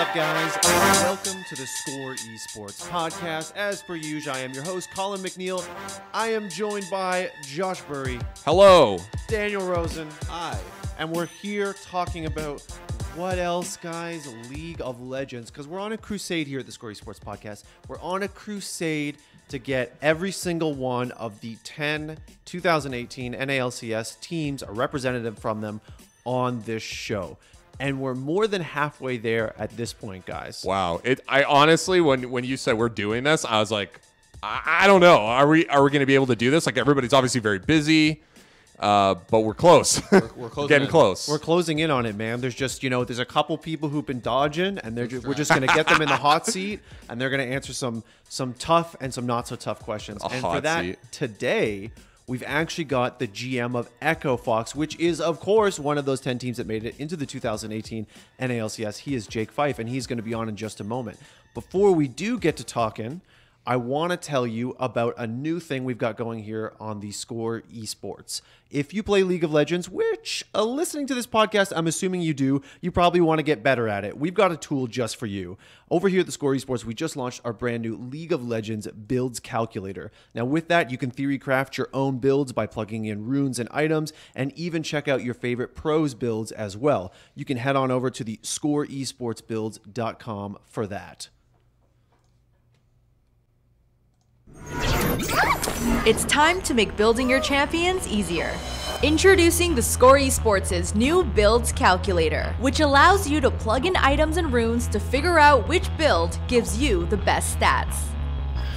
up, guys? Welcome to the Score eSports podcast. As per usual, I am your host, Colin McNeil. I am joined by Josh Burry. Hello. Daniel Rosen. Hi. And we're here talking about what else, guys? League of Legends. Because we're on a crusade here at the Score eSports podcast. We're on a crusade to get every single one of the 10 2018 NA LCS teams, a representative from them, on this show. And we're more than halfway there at this point, guys. Wow. I honestly, when you said we're doing this, I was like, I don't know. Are we going to be able to do this? Like, everybody's obviously very busy, but we're close. We're getting close. We're closing in on it, man. There's just, there's a couple people who've been dodging, and we're just going to get them in the hot seat, and they're going to answer some tough and some not so tough questions. And for that, today, we've actually got the GM of Echo Fox, which is, of course, one of those 10 teams that made it into the 2018 NA LCS. He is Jake Fyfe, and he's going to be on in just a moment. Before we do get to talking, I want to tell you about a new thing we've got going here on the Score eSports. If you play League of Legends, which listening to this podcast, I'm assuming you do, you probably want to get better at it. We've got a tool just for you. Over here at the Score eSports, we just launched our brand new League of Legends builds calculator. Now with that, you can theory craft your own builds by plugging in runes and items, and even check out your favorite pros builds as well. You can head on over to the scoreesportsbuilds.com for that. It's time to make building your champions easier. Introducing the Score eSports' new Builds Calculator, which allows you to plug in items and runes to figure out which build gives you the best stats.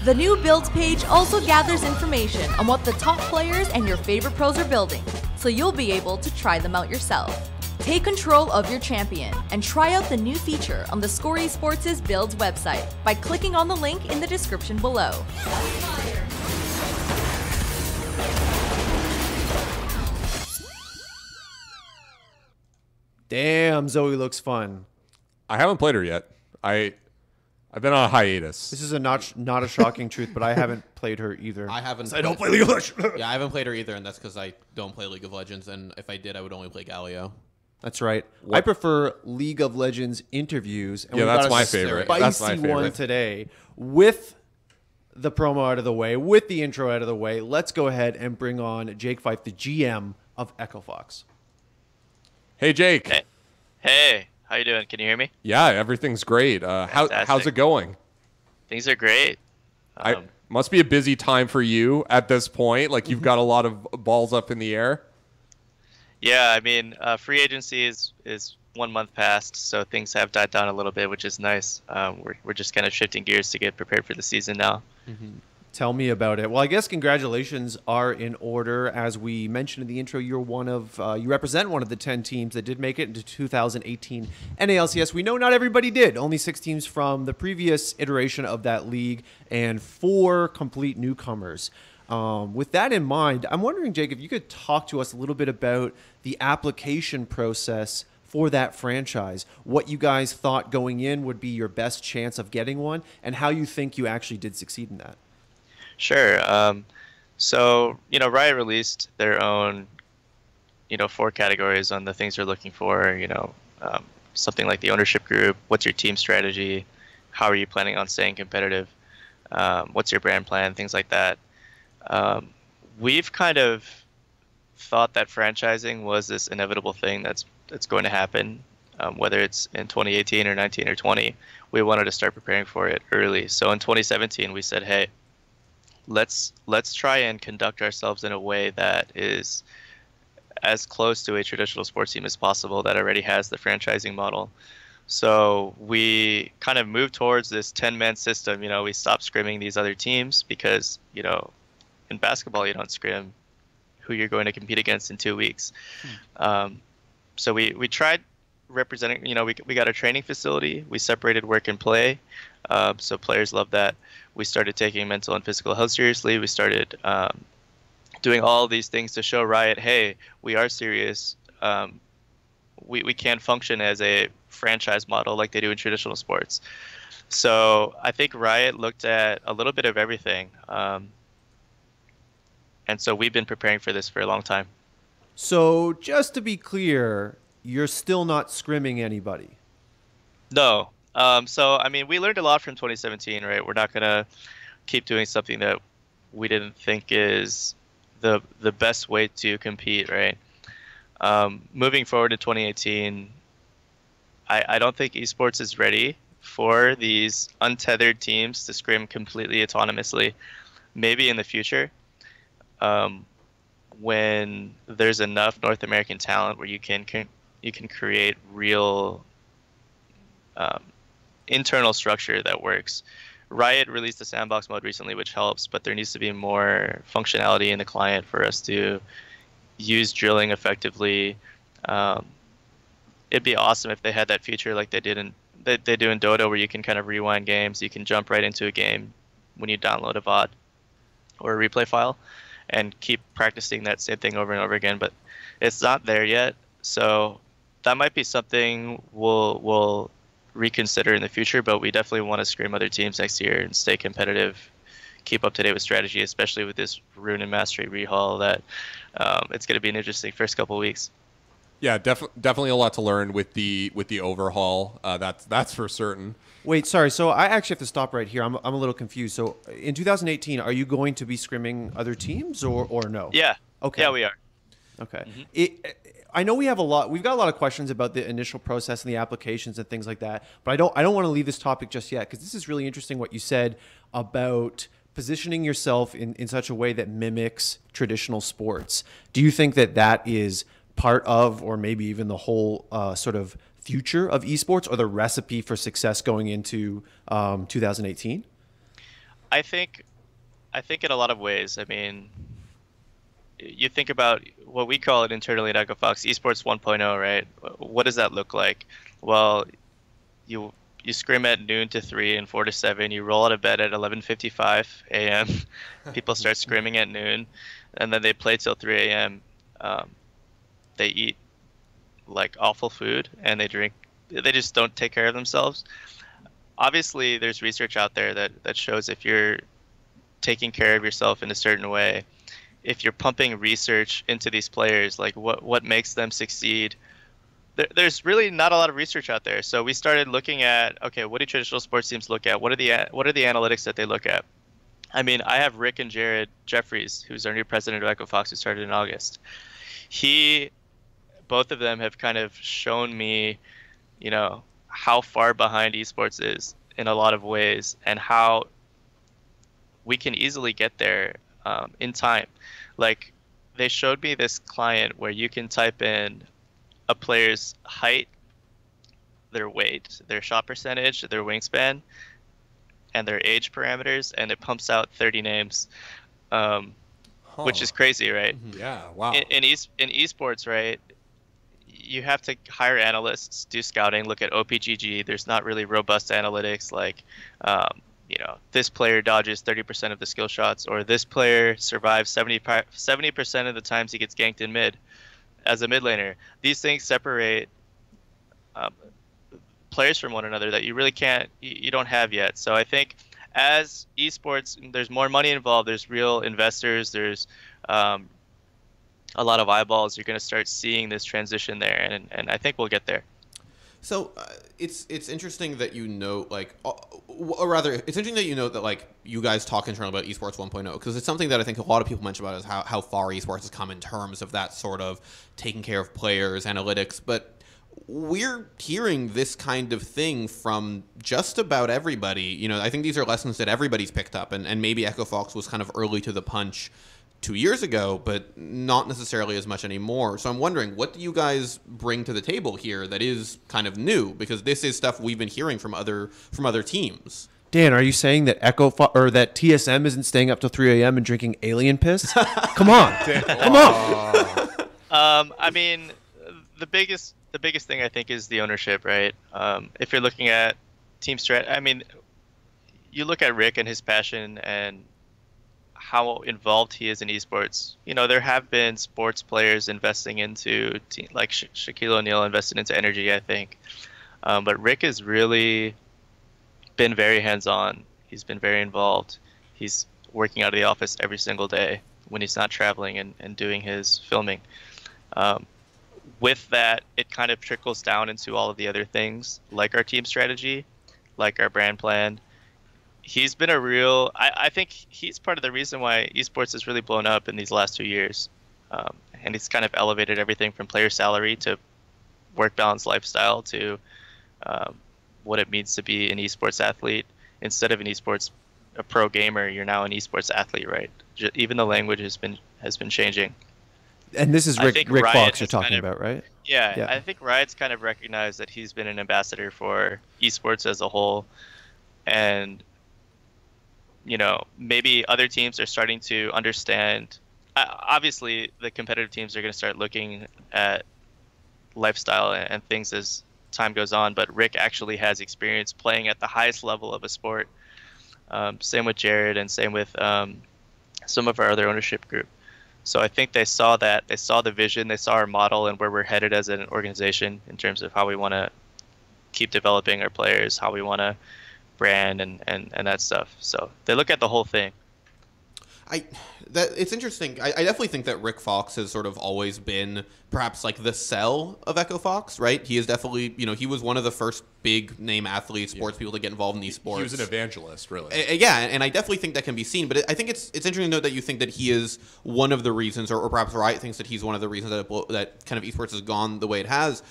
The new Builds page also gathers information on what the top players and your favorite pros are building, so you'll be able to try them out yourself. Take control of your champion and try out the new feature on the Score eSports' Builds website by clicking on the link in the description below. Damn, Zoe looks fun. I haven't played her yet. I've been on a hiatus. This is not a shocking truth, but I haven't played her either. I haven't. I don't play League of Legends. Yeah, I haven't played her either, and that's because I don't play League of Legends. And if I did, I would only play Galio. That's right. I prefer League of Legends interviews. And yeah, that's my favorite. That's my favorite one today. With the promo out of the way, with the intro out of the way, let's go ahead and bring on Jake Fyfe, the GM of Echo Fox. Hey, Jake. Hey, how you doing? Can you hear me? Yeah, everything's great. How's it going? Things are great. Must be a busy time for you at this point. Like, you've got a lot of balls up in the air. Yeah, I mean, free agency is 1 month past, so things have died down a little bit, which is nice. We're just kind of shifting gears to get prepared for the season now. Mm-hmm. Tell me about it. Well, I guess congratulations are in order. As we mentioned in the intro, you represent one of the 10 teams that did make it into 2018 NALCS. We know not everybody did. Only 6 teams from the previous iteration of that league and 4 complete newcomers. With that in mind, I'm wondering, Jake, if you could talk to us a little bit about the application process for that franchise, what you guys thought going in would be your best chance of getting one, and how you think you actually did succeed in that. Sure. So, Riot released their own, 4 categories on the things they're looking for, something like the ownership group, what's your team strategy, how are you planning on staying competitive, what's your brand plan, things like that. We've kind of thought that franchising was this inevitable thing that's going to happen, whether it's in 2018 or 19 or 20. We wanted to start preparing for it early. So in 2017, we said, hey, let's try and conduct ourselves in a way that is as close to a traditional sports team as possible that already has the franchising model. So we kind of moved towards this 10-man system. We stopped scrimming these other teams because, in basketball, you don't scrim who you're going to compete against in 2 weeks. So we tried representing, we got a training facility. We separated work and play. So players love that. We started taking mental and physical health seriously. We started doing all these things to show Riot, hey, we are serious. We can function as a franchise model like they do in traditional sports. So I think Riot looked at a little bit of everything. And so we've been preparing for this for a long time. So just to be clear, you're still not scrimming anybody? No. So I mean, we learned a lot from 2017, right? We're not gonna keep doing something that we didn't think is the best way to compete, right? Moving forward to 2018, I don't think esports is ready for these untethered teams to scrim completely autonomously. Maybe in the future, when there's enough North American talent where you can create real internal structure that works. Riot released the sandbox mode recently, which helps, but there needs to be more functionality in the client for us to use drilling effectively. It'd be awesome if they had that feature like they do in Dota, where you can kind of rewind games. You can jump right into a game when you download a VOD or a replay file and keep practicing that same thing over and over again. But it's not there yet, so that might be something we'll reconsider in the future. But we definitely want to scrim other teams next year and stay competitive, keep up to date with strategy, especially with this Rune and Mastery rehaul. That it's going to be an interesting first couple of weeks. Yeah, definitely a lot to learn with the overhaul. That's for certain. Wait, sorry. So I actually have to stop right here. I'm a little confused. So in 2018, are you going to be scrimming other teams or no? Yeah. Okay. Yeah, we are. Okay. I know we've got a lot of questions about the initial process and the applications and things like that, but I don't want to leave this topic just yet, because this is really interesting what you said about positioning yourself in such a way that mimics traditional sports. Do you think that is part of, or maybe even the whole sort of future of esports, or the recipe for success going into 2018? I think in a lot of ways. I mean, you think about what we call it internally at EchoFox, eSports 1.0, right? What does that look like? Well, you scrim at noon to 3 and 4 to 7. You roll out of bed at 11:55 a.m. People start scrimming at noon, and then they play till 3 a.m. They eat like awful food, and they just don't take care of themselves. Obviously, there's research out there that shows if you're taking care of yourself in a certain way, if you're pumping research into these players, like what makes them succeed, there's really not a lot of research out there. So we started looking at, okay, what do traditional sports teams look at? What are the analytics that they look at? I mean, I have Rick and Jared Jeffries, who's our new president of EchoFox, who started in August. Both of them have kind of shown me, how far behind esports is in a lot of ways, and how we can easily get there in time. Like, they showed me this client where you can type in a player's height, their weight, their shot percentage, their wingspan, and their age parameters, and it pumps out 30 names, which is crazy, right? Yeah, wow. In esports, right, you have to hire analysts, do scouting, look at OPGG. There's not really robust analytics like, this player dodges 30% of the skill shots, or this player survives 70% of the times he gets ganked in mid as a mid laner. These things separate players from one another that you really you don't have yet. So I think as esports, there's more money involved, there's real investors, there's a lot of eyeballs, you're going to start seeing this transition there, and I think we'll get there. So it's interesting that you note, like, or rather, it's interesting that you note that, like, you guys talk internally about esports 1.0, because it's something that I think a lot of people mention about is how far esports has come in terms of that sort of taking care of players, analytics, but we're hearing this kind of thing from just about everybody. I think these are lessons that everybody's picked up, and maybe EchoFox was kind of early to the punch 2 years ago, but not necessarily as much anymore. So I'm wondering, what do you guys bring to the table here that is kind of new? Because this is stuff we've been hearing from other teams. Dan, are you saying that that TSM isn't staying up till 3 a.m. and drinking alien piss? Come on, come on. I mean, the biggest thing I think is the ownership, right? If you're looking at team strat, I mean, you look at Rick and his passion and how involved he is in esports. There have been sports players investing into like Shaquille O'Neal invested into energy, I think. But Rick has really been very hands-on. He's been very involved. He's working out of the office every single day when he's not traveling and doing his filming. With that, it kind of trickles down into all of the other things, like our team strategy. like our brand plan. He's been a real. I think he's part of the reason why esports has really blown up in these last 2 years, and he's kind of elevated everything from player salary to work balance lifestyle to what it means to be an esports athlete. Instead of an esports a pro gamer, you're now an esports athlete, right? Even the language has been changing. And this is Rick Fox you're talking about, right? Yeah, I think Riot's kind of recognized that he's been an ambassador for esports as a whole, and maybe other teams are starting to understand. Obviously, the competitive teams are going to start looking at lifestyle and things as time goes on, but Rick actually has experience playing at the highest level of a sport. Same with Jared, and same with some of our other ownership group. So I think they saw that. They saw the vision. They saw our model and where we're headed as an organization in terms of how we want to keep developing our players, how we want to brand and that stuff. So they look at the whole thing. It's interesting. I definitely think that Rick Fox has sort of always been perhaps like the sell of Echo Fox, right? He is definitely, he was one of the first big name athletes, sports people to get involved in esports. He was an evangelist, really. Yeah, and I definitely think that can be seen. But I think it's interesting to note that you think that he is one of the reasons, or perhaps Riot thinks that he's one of the reasons that kind of esports has gone the way it has.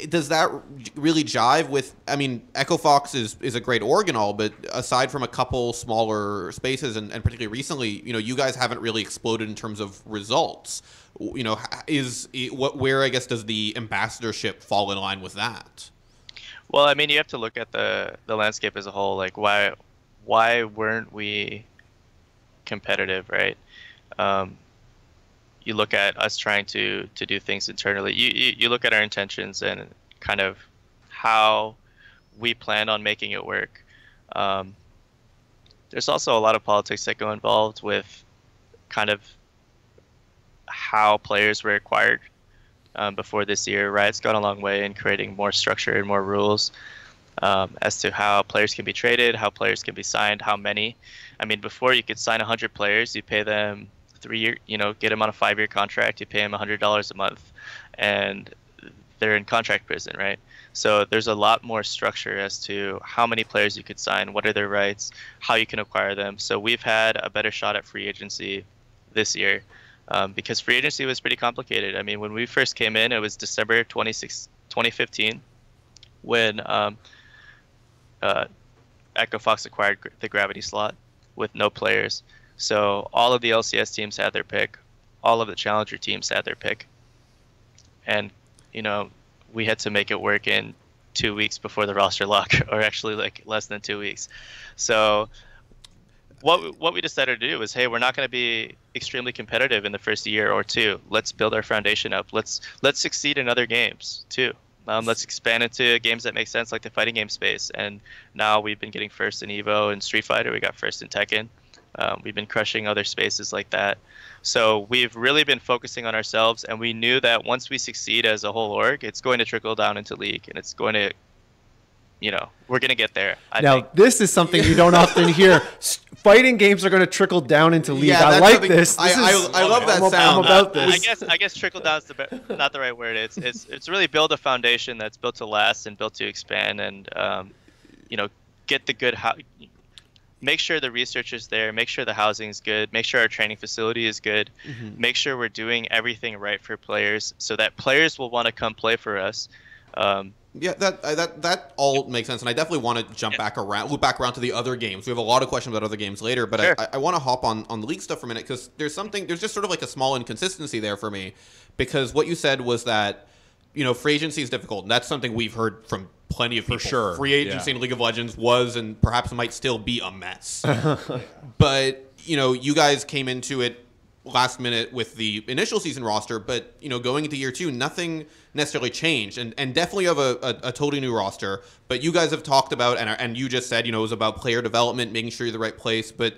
Does that really jive with? I mean, Echo Fox is a great org and all, but aside from a couple smaller spaces, and particularly recently, you guys haven't really exploded in terms of results. Where I guess does the ambassadorship fall in line with that? Well, I mean, you have to look at the landscape as a whole. Like, why weren't we competitive, right? You look at us trying to do things internally. You look at our intentions and kind of how we plan on making it work. There's also a lot of politics that go involved with kind of how players were acquired before this year. Riot's gone a long way in creating more structure and more rules as to how players can be traded, how players can be signed, how many. I mean, before you could sign 100 players, you pay them 3 year, get them on a 5-year contract, you pay them $100 a month, and they're in contract prison, right? So there's a lot more structure as to how many players you could sign, what are their rights, how you can acquire them. So we've had a better shot at free agency this year because free agency was pretty complicated. I mean, when we first came in, it was December 2015 when Echo Fox acquired the Gravity slot with no players. So all of the LCS teams had their pick. All of the Challenger teams had their pick. And, we had to make it work in 2 weeks before the roster lock, or actually like less than 2 weeks. So what we decided to do was, hey, we're not going to be extremely competitive in the first year or two. Let's build our foundation up. Let's succeed in other games too. Let's expand into games that make sense, like the fighting game space. And now we've been getting first in Evo and Street Fighter. We got first in Tekken. We've been crushing other spaces like that. So we've really been focusing on ourselves, and we knew that once we succeed as a whole org, it's going to trickle down into League, and it's going to, we're going to get there. I think. This is something you don't often hear. Fighting games are going to trickle down into League. Yeah, I like this. I love that sound. About this. I guess trickle down is not the right word. It's really build a foundation that's built to last and built to expand, and get the good. Make sure the research is there, make sure the housing is good, make sure our training facility is good, make sure we're doing everything right for players so that players will want to come play for us. Yeah, that all makes sense, and I definitely want to loop back around to the other games. We have a lot of questions about other games later, but sure. I want to hop on the League stuff for a minute, because there's just sort of like a small inconsistency there for me, because what you said was that, free agency is difficult, and that's something we've heard from plenty of people. For sure. Free agency in League of Legends was, and perhaps might still be, a mess. But, you guys came into it last minute with the initial season roster, but, going into year 2, nothing necessarily changed. And definitely have a totally new roster. But you guys have talked about, and you just said, it was about player development, making sure you're the right place. But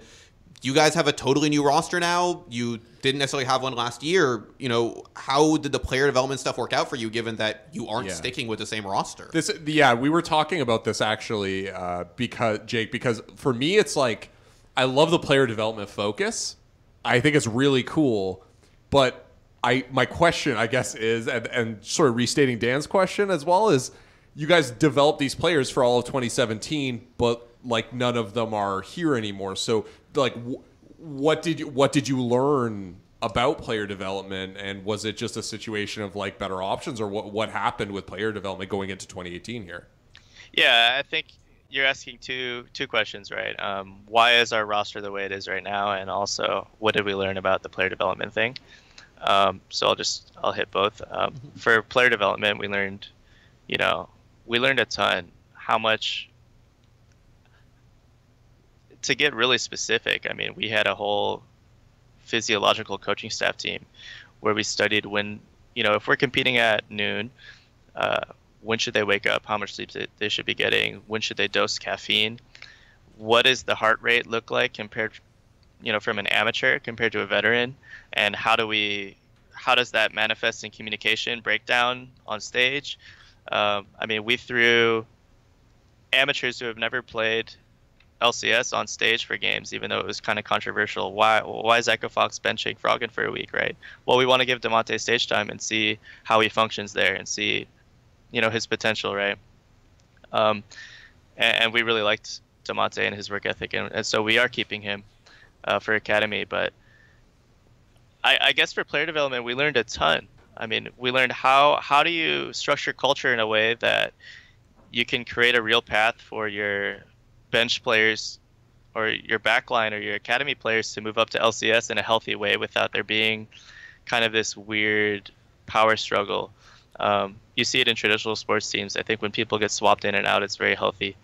you guys have a totally new roster now. You didn't necessarily have one last year. How did the player development stuff work out for you, given that you aren't sticking with the same roster? We were talking about this actually because for me, it's like, I love the player development focus. I think it's really cool. But my question, I guess, is, and sort of restating Dan's question as well, is you guys developed these players for all of 2017, but like none of them are here anymore. So like, what did you learn about player development, and was it just a situation of like better options, or what happened with player development going into 2018 here? Yeah, I think you're asking two questions, right? Why is our roster the way it is right now, and also what did we learn about the player development thing? So I'll hit both. For player development, we learned a ton. How much, to get really specific, I mean, we had a whole physiological coaching staff team where we studied when, if we're competing at noon, when should they wake up? How much sleep they should be getting? When should they dose caffeine? What does the heart rate look like compared, from an amateur compared to a veteran? And how does that manifest in communication breakdown on stage? I mean, we threw amateurs who have never played LCS on stage for games, even though it was kind of controversial. Why is Echo Fox benching Froggen for a week, right? Well, we want to give Damonte stage time and see how he functions there and see, his potential, right? And we really liked Damonte and his work ethic, and so we are keeping him for Academy. But I guess for player development, we learned a ton. I mean, we learned how do you structure culture in a way that you can create a real path for your bench players or your backline or your academy players to move up to LCS in a healthy way without there being kind of this weird power struggle. You see it in traditional sports teams. I think when people get swapped in and out, it's very healthy.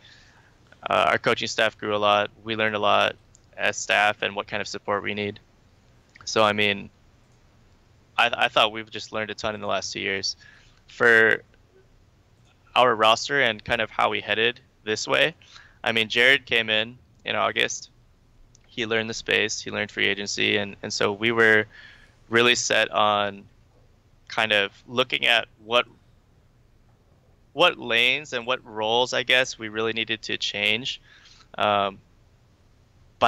Our coaching staff grew a lot. We learned a lot as staff and what kind of support we need. So, I mean, I thought we've just learned a ton in the last 2 years. For our roster and kind of how we headed this way, I mean, Jared came in August. He learned the space. He learned free agency. And so we were really set on kind of looking at what lanes and what roles, I guess, we really needed to change. By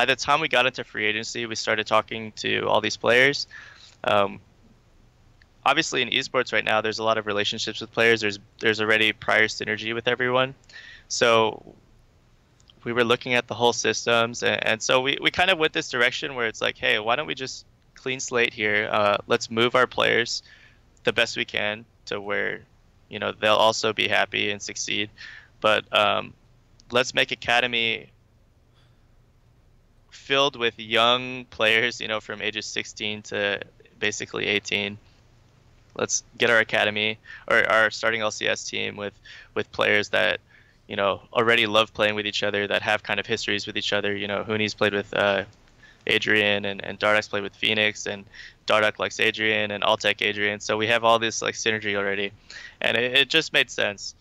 the time we got into free agency, we started talking to all these players. Obviously, in esports right now, there's a lot of relationships with players. There's already prior synergy with everyone. So we were looking at the whole systems. And so we kind of went this direction where it's like, hey, why don't we just clean slate here? Let's move our players the best we can to where, they'll also be happy and succeed. But let's make Academy filled with young players, from ages 16 to basically 18. Let's get our Academy or our starting LCS team with players that, already love playing with each other, that have kind of histories with each other. Hooney's played with Adrian, and Dardak's played with Phoenix, and Dardak likes Adrian, and Altec Adrian. So we have all this like synergy already, and it just made sense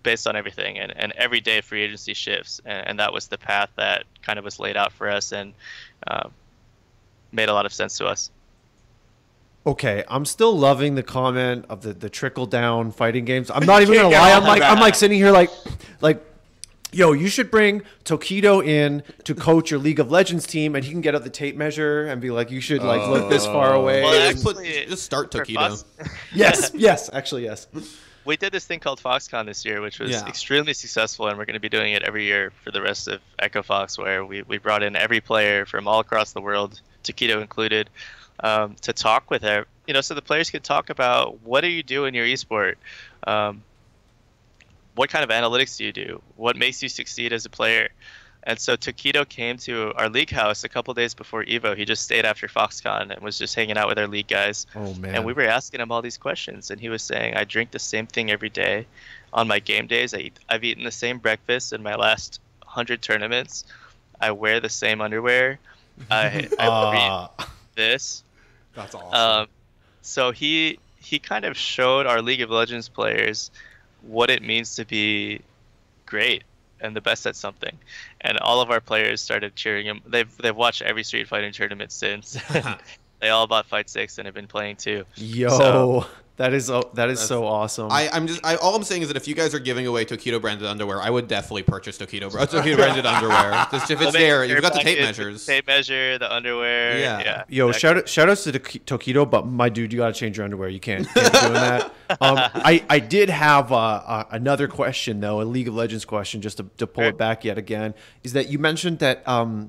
based on everything. And every day free agency shifts, and that was the path that kind of was laid out for us and made a lot of sense to us. Okay, I'm still loving the comment of the trickle down fighting games. I'm not even gonna lie. I'm like sitting here like, yo, you should bring Tokido in to coach your League of Legends team, and he can get out the tape measure and be like, you should like look this far away. Well, just start Tokido. Yes, actually, yes. We did this thing called FoxCon this year, which was extremely successful, and we're going to be doing it every year for the rest of Echo Fox, where we brought in every player from all across the world, Tokido included, to talk with her, so the players can talk about what do you do in your esport, what kind of analytics do you do, what makes you succeed as a player. And so Tokido came to our league house a couple days before Evo. He just stayed after FoxCon and was just hanging out with our league guys. Oh man! And we were asking him all these questions, and he was saying, "I drink the same thing every day. On my game days, I've eaten the same breakfast in my last 100 tournaments. I wear the same underwear. I read this." That's awesome. So he kind of showed our League of Legends players what it means to be great and the best at something, and all of our players started cheering him. They've watched every Street Fighter tournament since. They all bought Fight 6 and have been playing too. Yo, That is so awesome. All I'm saying is that if you guys are giving away Tokido branded underwear, I would definitely purchase Tokido branded underwear. Just if it's there, you've got the tape measures. Tape measure, the underwear. Yeah. Yo, exactly. shout outs to Tokido, but my dude, you got to change your underwear. You can't be doing that. I did have another question though, a League of Legends question, just to pull it back yet again. Is that you mentioned that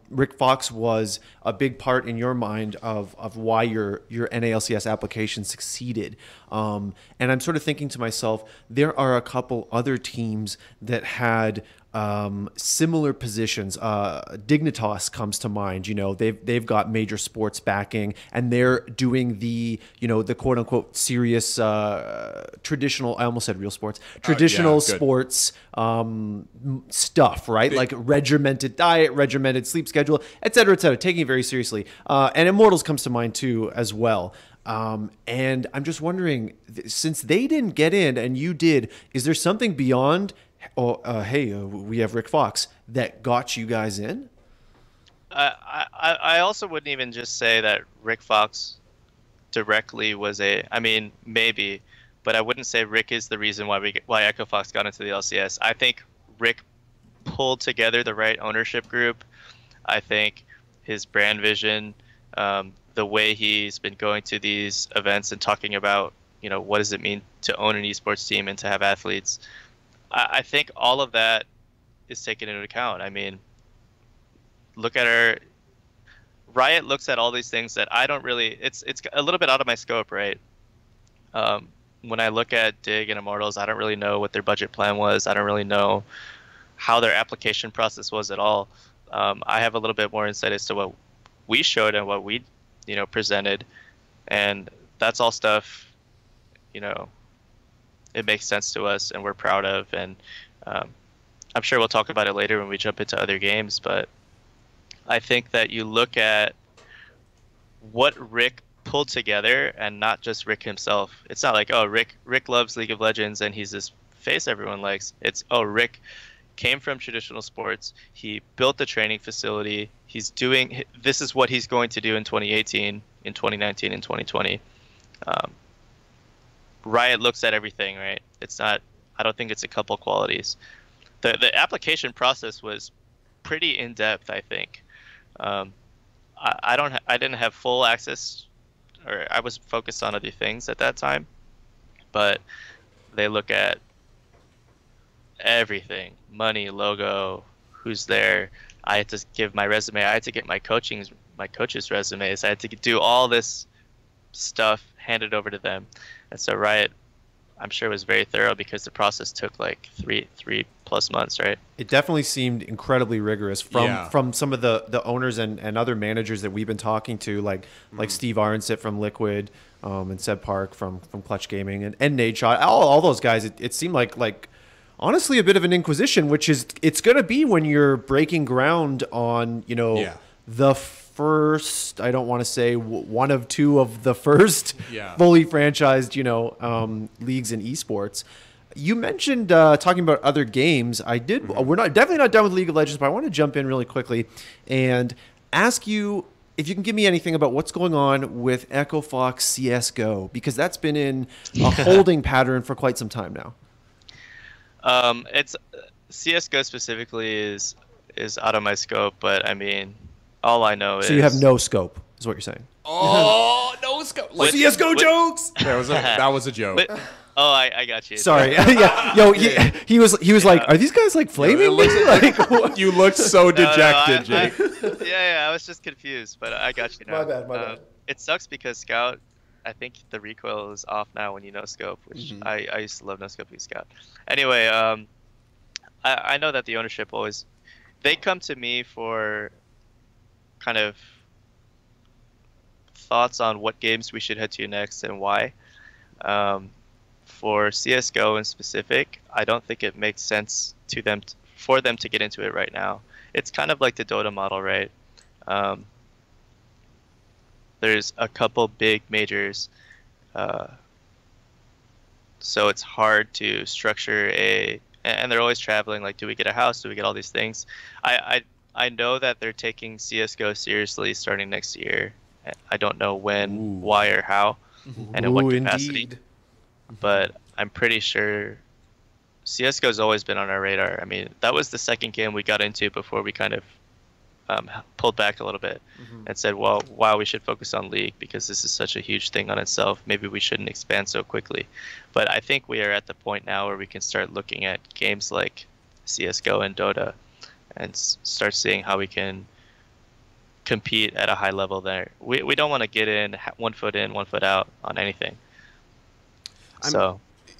Rick Fox was a big part in your mind of why your NA LCS application succeeded. And I'm sort of thinking to myself, there are a couple other teams that had similar positions. Dignitas comes to mind. You know, they've got major sports backing, and they're doing the quote unquote serious traditional. I almost said real sports. Traditional sports stuff, right? Like regimented diet, regimented sleep schedule, et cetera, taking it very seriously. And Immortals comes to mind too as well. And I'm just wondering, since they didn't get in and you did, is there something beyond, we have Rick Fox, that got you guys in? I also wouldn't even just say that Rick Fox directly was I mean, maybe, but I wouldn't say Rick is the reason why Echo Fox got into the LCS. I think Rick pulled together the right ownership group. I think his brand vision, the way he's been going to these events and talking about, what does it mean to own an esports team and to have athletes. I think all of that is taken into account. I mean, look at Riot looks at all these things that I don't really, it's a little bit out of my scope, right? When I look at Dig and Immortals, I don't really know what their budget plan was. I don't really know how their application process was at all. I have a little bit more insight as to what we showed and what we presented, and that's all stuff it makes sense to us and we're proud of, and I'm sure we'll talk about it later when we jump into other games. But I think that you look at what Rick pulled together, and not just Rick himself. It's not like, oh, Rick loves League of Legends and he's this face everyone likes. It's, oh, Rick came from traditional sports. He built the training facility. This is what he's going to do in 2018, in 2019, in 2020. Riot looks at everything, right? I don't think it's a couple qualities. The application process was pretty in depth, I think. I didn't have full access, or I was focused on other things at that time, but they look at everything: money, logo, who's there. I had to give my resume. I had to get my coach's resumes. I had to do all this stuff handed over to them. And so Riot, I'm sure, was very thorough because the process took like three plus months, right? It definitely seemed incredibly rigorous from some of the owners and other managers that we've been talking to, like Steve Arnsit from Liquid, and Seb Park from Clutch Gaming, and Nate Shot, all those guys. It seemed like honestly a bit of an inquisition, which is it's going to be when you're breaking ground on the first, I don't want to say one of two of the first fully franchised leagues in esports. You mentioned talking about other games. We're definitely not done with League of Legends, but I want to jump in really quickly and ask you if you can give me anything about what's going on with Echo Fox CS:GO, because that's been in a holding pattern for quite some time now. It's CS:GO specifically is out of my scope, but I mean, all I know is... So you have no scope, is what you're saying. Oh, no scope. Like CS:GO jokes! That was a joke. I got you. Sorry. He was like, are these guys like flaming me? You looked so dejected, Jake. I was just confused, but I got you now. My bad. It sucks because Scout, I think the recoil is off now when you no scope, which I used to love no scoping Scout. Anyway, I know that the ownership they come to me for kind of thoughts on what games we should head to next and why. For CS:GO in specific, I don't think it makes sense for them to get into it right now. It's kind of like the Dota model, right? There's a couple big majors, so it's hard to structure and they're always traveling. Like, do we get a house? Do we get all these things? I know that they're taking CS:GO seriously starting next year. I don't know when, why, or how, and in what capacity. Indeed. but I'm pretty sure CSGO's always been on our radar. I mean, that was the second game we got into before we kind of pulled back a little bit and said, well, wow, we should focus on League because this is such a huge thing on itself. Maybe we shouldn't expand so quickly. But I think we are at the point now where we can start looking at games like CSGO and Dota and start seeing how we can compete at a high level there. We don't want to get in, 1 foot in, 1 foot out on anything.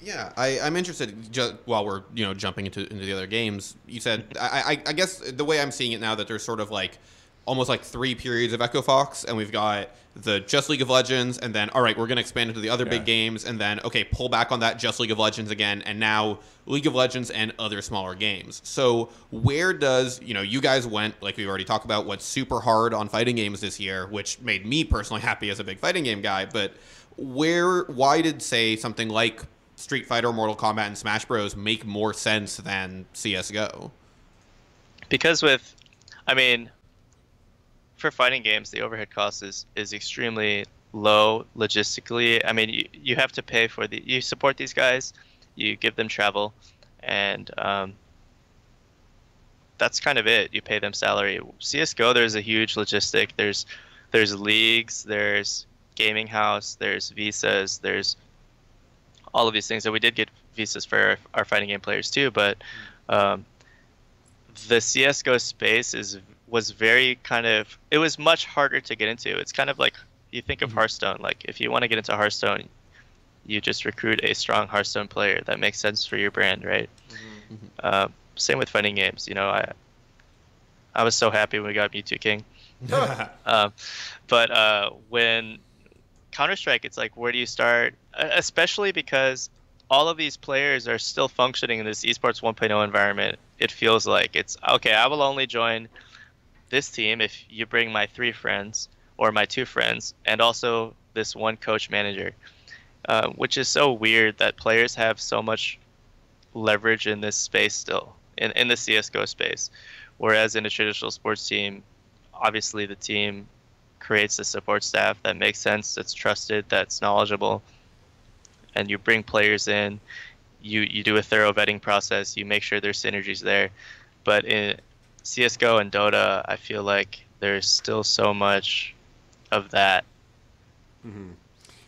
Yeah, I'm interested. Just while we're jumping into the other games, you said I guess the way I'm seeing it now that there's sort of like almost like 3 periods of Echo Fox, and we've got the just League of Legends, and then all right, we're gonna expand into the other big games, and then okay, pull back on that just League of Legends again, and now League of Legends and other smaller games. So where does you guys went, like we already talked about, went super hard on fighting games this year, which made me personally happy as a big fighting game guy. But why did say something like Street Fighter, Mortal Kombat, and Smash Bros. Make more sense than CSGO? Because for fighting games, the overhead cost is extremely low logistically. I mean, you have to pay for you support these guys, you give them travel, and that's kind of it. You pay them salary. CSGO, there's a huge logistic. There's leagues, there's gaming house, there's visas, there's all of these things. And we did get visas for our fighting game players too, but the CSGO space was very it was much harder to get into. It's kind of like you think of Hearthstone. Like if you want to get into Hearthstone, you just recruit a strong Hearthstone player that makes sense for your brand, right? Same with fighting games. I was so happy when we got Mewtwo King. But when Counter-Strike, it's like, where do you start? Especially because all of these players are still functioning in this eSports 1.0 environment. It feels like it's, okay, I will only join this team if you bring my 3 friends or my 2 friends and also this 1 coach manager, which is so weird that players have so much leverage in this space still, in the CSGO space. Whereas in a traditional sports team, obviously the team creates a support staff that makes sense, that's trusted, that's knowledgeable, and you bring players in, you do a thorough vetting process, you make sure there's synergies there. But in CSGO and Dota, I feel like there's still so much of that.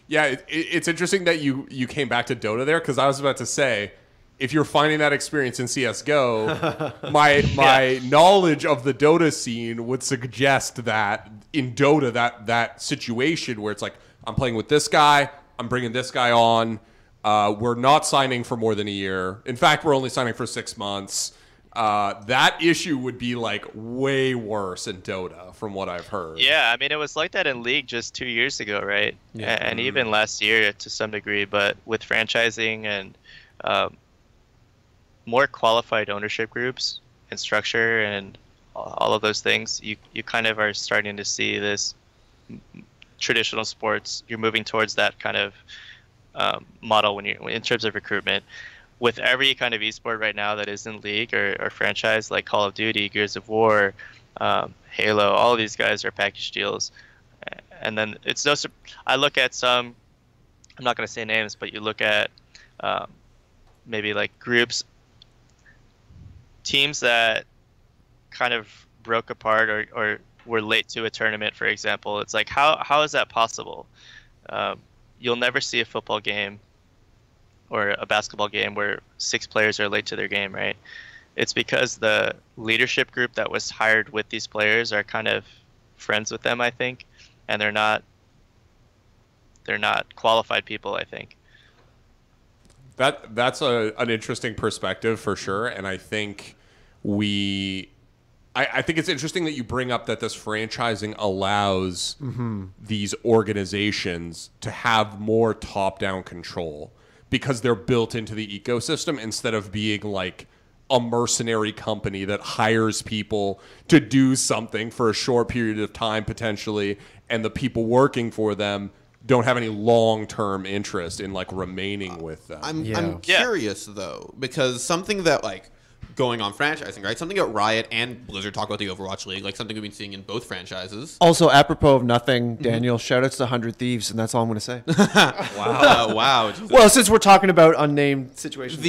Yeah, it's interesting that you came back to Dota there, because I was about to say, if you're finding that experience in CSGO, my knowledge of the Dota scene would suggest that in Dota, that situation where it's like, I'm playing with this guy, I'm bringing this guy on, we're not signing for more than a year. In fact, we're only signing for 6 months. That issue would be like way worse in Dota from what I've heard. Yeah, I mean, it was like that in League just 2 years ago, right? Yeah. And even last year to some degree, but with franchising and more qualified ownership groups and structure and all of those things, you kind of are starting to see this traditional sports. You're moving towards that kind of model when you're in terms of recruitment. With every kind of esport right now that isn't League or franchise, like Call of Duty, Gears of War, Halo, all of these guys are package deals. And then it's I look at some, I'm not going to say names, but you look at maybe like groups, teams that kind of broke apart or were late to a tournament, for example. It's like, how is that possible? You'll never see a football game or a basketball game where 6 players are late to their game, right? It's because the leadership group that was hired with these players are kind of friends with them, I think, and they're not qualified people, I think. That's an interesting perspective for sure, and I think I think it's interesting that you bring up that this franchising allows these organizations to have more top-down control because they're built into the ecosystem instead of being like a mercenary company that hires people to do something for a short period of time potentially, and the people working for them don't have any long-term interest in like remaining with them. I'm curious though, because something that like going on franchising, right? Something that Riot and Blizzard talk about the Overwatch League, like something we've been seeing in both franchises. Also, apropos of nothing, Daniel, shout outs to 100 Thieves, and that's all I'm going to say. Wow. Wow. Well, since we're talking about unnamed situations.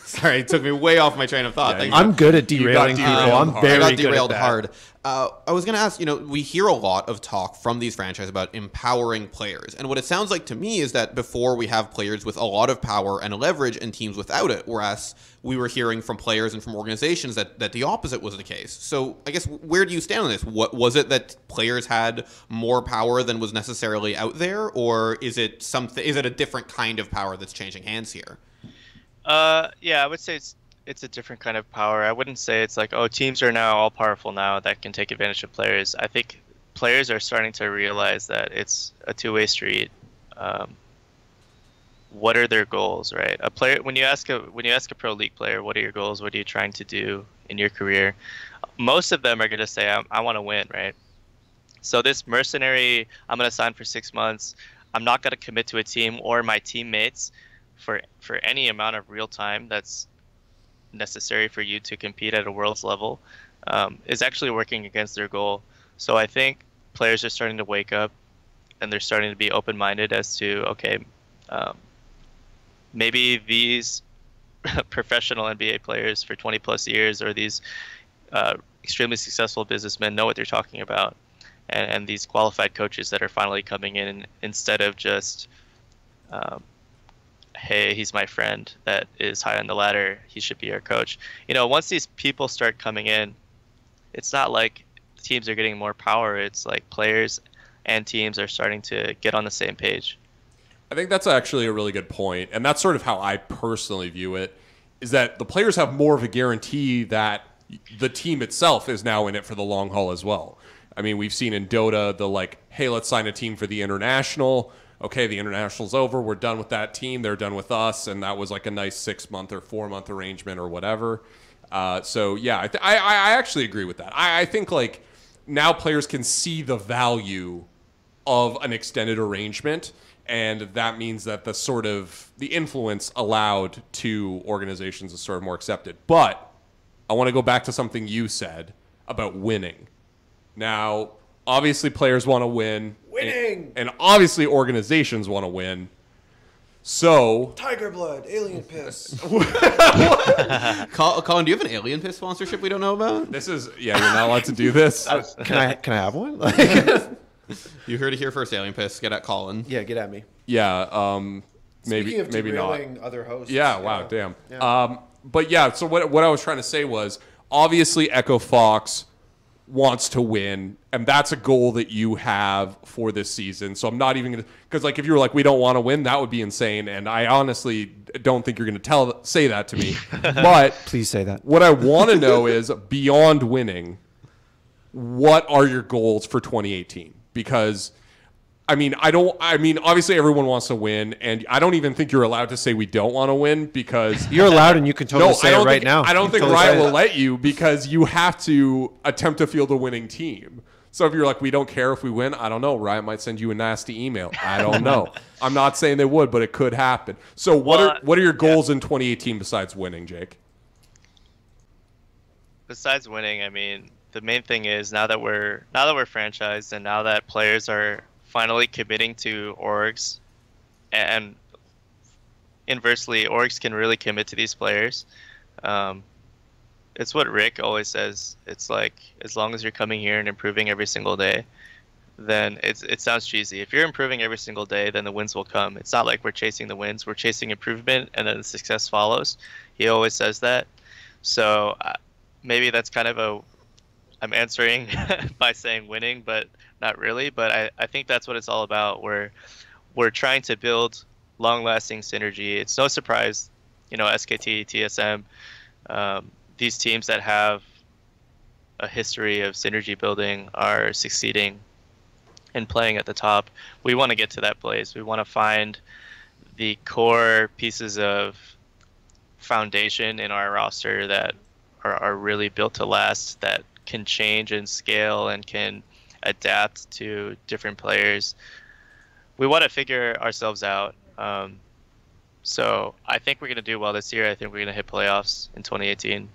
Sorry, it took me way off my train of thought. Yeah, I'm good at derailing people. I'm hard. very I got good derailed at that. hard. I was going to ask, we hear a lot of talk from these franchises about empowering players. And what it sounds like to me is that before we have players with a lot of power and leverage and teams without it, whereas we were hearing from players and from organizations that the opposite was the case. So I guess where do you stand on this? What was it that players had more power than was necessarily out there? Or is it a different kind of power that's changing hands here? Yeah, I would say it's a different kind of power. I wouldn't say it's like, oh, teams are now all powerful now that can take advantage of players. I think players are starting to realize that it's a two-way street. What are their goals, right? A player, when you ask a pro league player, what are your goals? What are you trying to do in your career? Most of them are going to say, I want to win, right? So this mercenary, I'm going to sign for 6 months. I'm not going to commit to a team or my teammates for any amount of real time that's necessary for you to compete at a world's level, is actually working against their goal. So I think players are starting to wake up and they're starting to be open-minded as to, okay, maybe these professional NBA players for 20 plus years or these extremely successful businessmen know what they're talking about. And these qualified coaches that are finally coming in instead of just, hey, he's my friend that is high on the ladder, he should be our coach. Once these people start coming in, it's not like teams are getting more power. It's like players and teams are starting to get on the same page. I think that's actually a really good point, and that's sort of how I personally view it, is that the players have more of a guarantee that the team itself is now in it for the long haul as well. I mean, we've seen in Dota, hey, let's sign a team for the International. Okay, the International's over. We're done with that team. They're done with us. And that was like a nice 6-month or 4-month arrangement or whatever. So, yeah, I actually agree with that. I think, now players can see the value of an extended arrangement. And that means that the influence allowed to organizations is sort of more accepted. But I want to go back to something you said about winning. Now, obviously players want to win. Winning! And obviously organizations want to win. So... Tiger blood, alien piss. Colin, do you have an alien piss sponsorship we don't know about? You're not allowed to do this. Can I have one? You heard it here first, alien piss. Get at Colin. Yeah, get at me. Yeah, maybe Speaking of maybe not. other hosts. Yeah, wow, damn. Yeah. But yeah, so what I was trying to say was, obviously Echo Fox wants to win, and that's a goal that you have for this season. So I'm not even going to, because if you were we don't want to win, that would be insane, and I honestly don't think you're going to say that to me. But please say that. What I want to know is, beyond winning, what are your goals for 2018? Because obviously everyone wants to win, and I don't even think you're allowed to say we don't want to win, because you're allowed, and you can totally say it right now. I don't think Riot will let you, because you have to attempt to field a winning team. So if you're we don't care if we win, I don't know. Riot might send you a nasty email. I don't know. I'm not saying they would, but it could happen. So what are your goals in 2018 besides winning, Jake? Besides winning, the main thing is now that we're franchised, and now that players are finally committing to orgs, and inversely, orgs can really commit to these players. It's what Rick always says. It's as long as you're coming here and improving every single day, then it sounds cheesy. If you're improving every single day, then the wins will come. It's not like we're chasing the wins. We're chasing improvement, and then the success follows. He always says that. So maybe that's kind of I'm answering by saying winning, but not really. But I think that's what it's all about. We're trying to build long-lasting synergy. It's no surprise, SKT, TSM, these teams that have a history of synergy building are succeeding and playing at the top. We want to get to that place. We want to find the core pieces of foundation in our roster that are really built to last, that can change and scale and can adapt to different players. We want to figure ourselves out. So I think we're going to do well this year. I think we're going to hit playoffs in 2018.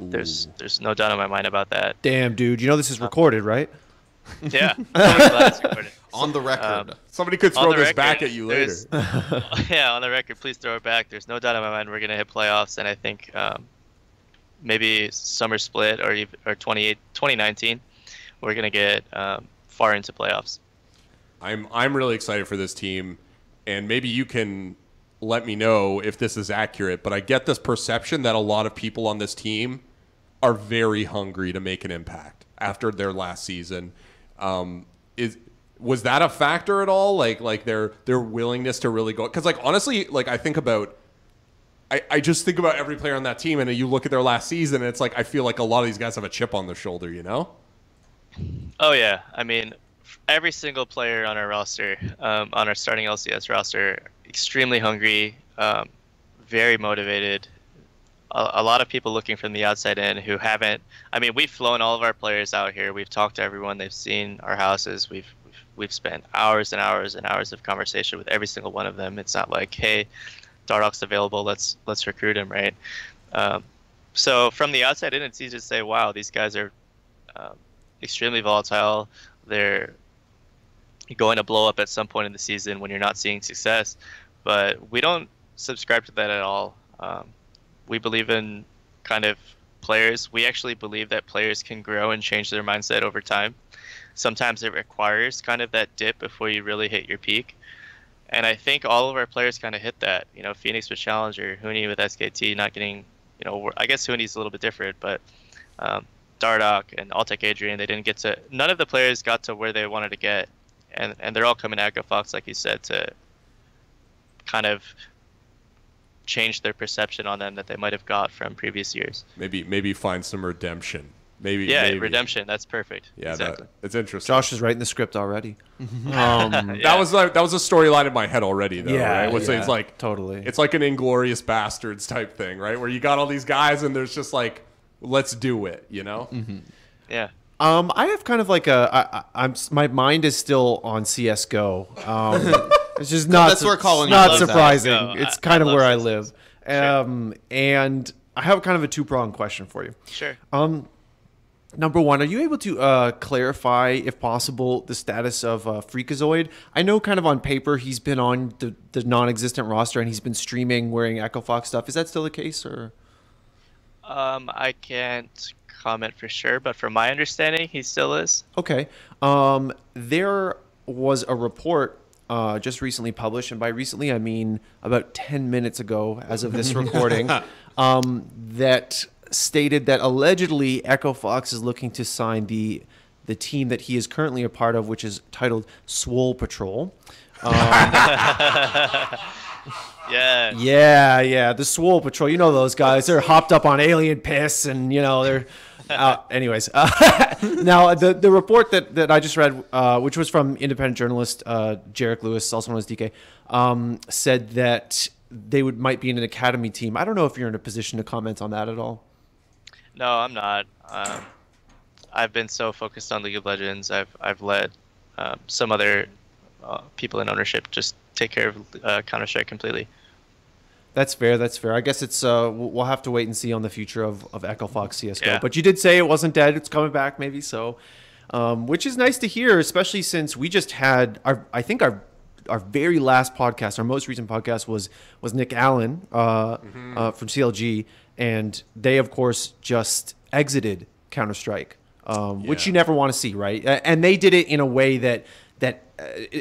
Ooh. There's no doubt in my mind about that. Damn, dude. You know this is recorded, right? Yeah. Glad it's recorded. On the record. Somebody could throw this back at you later. Yeah, on the record, please throw it back. There's no doubt in my mind we're going to hit playoffs, and I think maybe summer split or 2019, we're going to get far into playoffs. I'm really excited for this team, and maybe you can let me know if this is accurate, but I get this perception that a lot of people on this team are very hungry to make an impact after their last season. Was that a factor at all? Like their willingness to really go? Because like honestly, like I just think about every player on that team, and you look at their last season, and it's like I feel like a lot of these guys have a chip on their shoulder, you know? Oh yeah, I mean, every single player on our roster, on our starting LCS roster, extremely hungry, very motivated. A lot of people looking from the outside in who haven't. I mean, we've flown all of our players out here. We've talked to everyone. They've seen our houses. We've spent hours and hours and hours of conversation with every single one of them. It's not like, hey, Dardoch's available. Let's recruit him, right? So from the outside in, it's easy to say, wow, these guys are extremely volatile. They're going to blow up at some point in the season when you're not seeing success. But we don't subscribe to that at all. We believe in kind of players. We actually believe that players can grow and change their mindset over time. Sometimes it requires kind of that dip before you really hit your peak. And I think all of our players kind of hit that. You know, Phoenix with Challenger, Huni with SKT, not getting, you know, I guess Huni's a little bit different, but Dardoch and Altec Adrian, they didn't get to, none of the players got to where they wanted to get. And they're all coming to Echo Fox, like you said, to kind of change their perception on them that they might have got from previous years. Maybe find some redemption. Maybe redemption. That's perfect. Yeah, exactly. It's interesting. Josh is writing the script already. That was a storyline in my head already, though. Yeah, right? It's like totally. It's like an Inglorious Bastards type thing, right? Where you got all these guys, and there's just like, let's do it, you know? Mm-hmm. Yeah. I have kind of like my mind is still on CS:GO. It's just not. That's where Colin. Not surprising. It's kind of where I CS:GO. live. Sure. And I have kind of a two-pronged question for you. Sure. Number one, are you able to clarify, if possible, the status of Freakazoid? I know kind of on paper he's been on the non-existent roster and he's been streaming wearing Echo Fox stuff. Is that still the case, or? I can't comment for sure, but from my understanding, he still is. Okay. There was a report just recently published, and by recently I mean about 10 minutes ago as of this recording, that stated that allegedly Echo Fox is looking to sign the team that he is currently a part of, which is titled Swole Patrol. Yeah, the Swole Patrol. You know those guys. They're hopped up on alien piss, and you know they're. Anyways, now the report that I just read, which was from independent journalist Jarek Lewis, also known as DK, said that they might be in an academy team. I don't know if you're in a position to comment on that at all. No, I'm not. I've been so focused on League of Legends. I've let some other people in ownership just take care of Counter-Strike completely. That's fair. I guess it's we'll have to wait and see on the future of Echo Fox CS:GO. Yeah. But you did say it wasn't dead. It's coming back, maybe. So, which is nice to hear, especially since we just had our very last podcast, our most recent podcast was Nick Allen from CLG, and they of course just exited Counter-Strike, which you never want to see, right? And they did it in a way that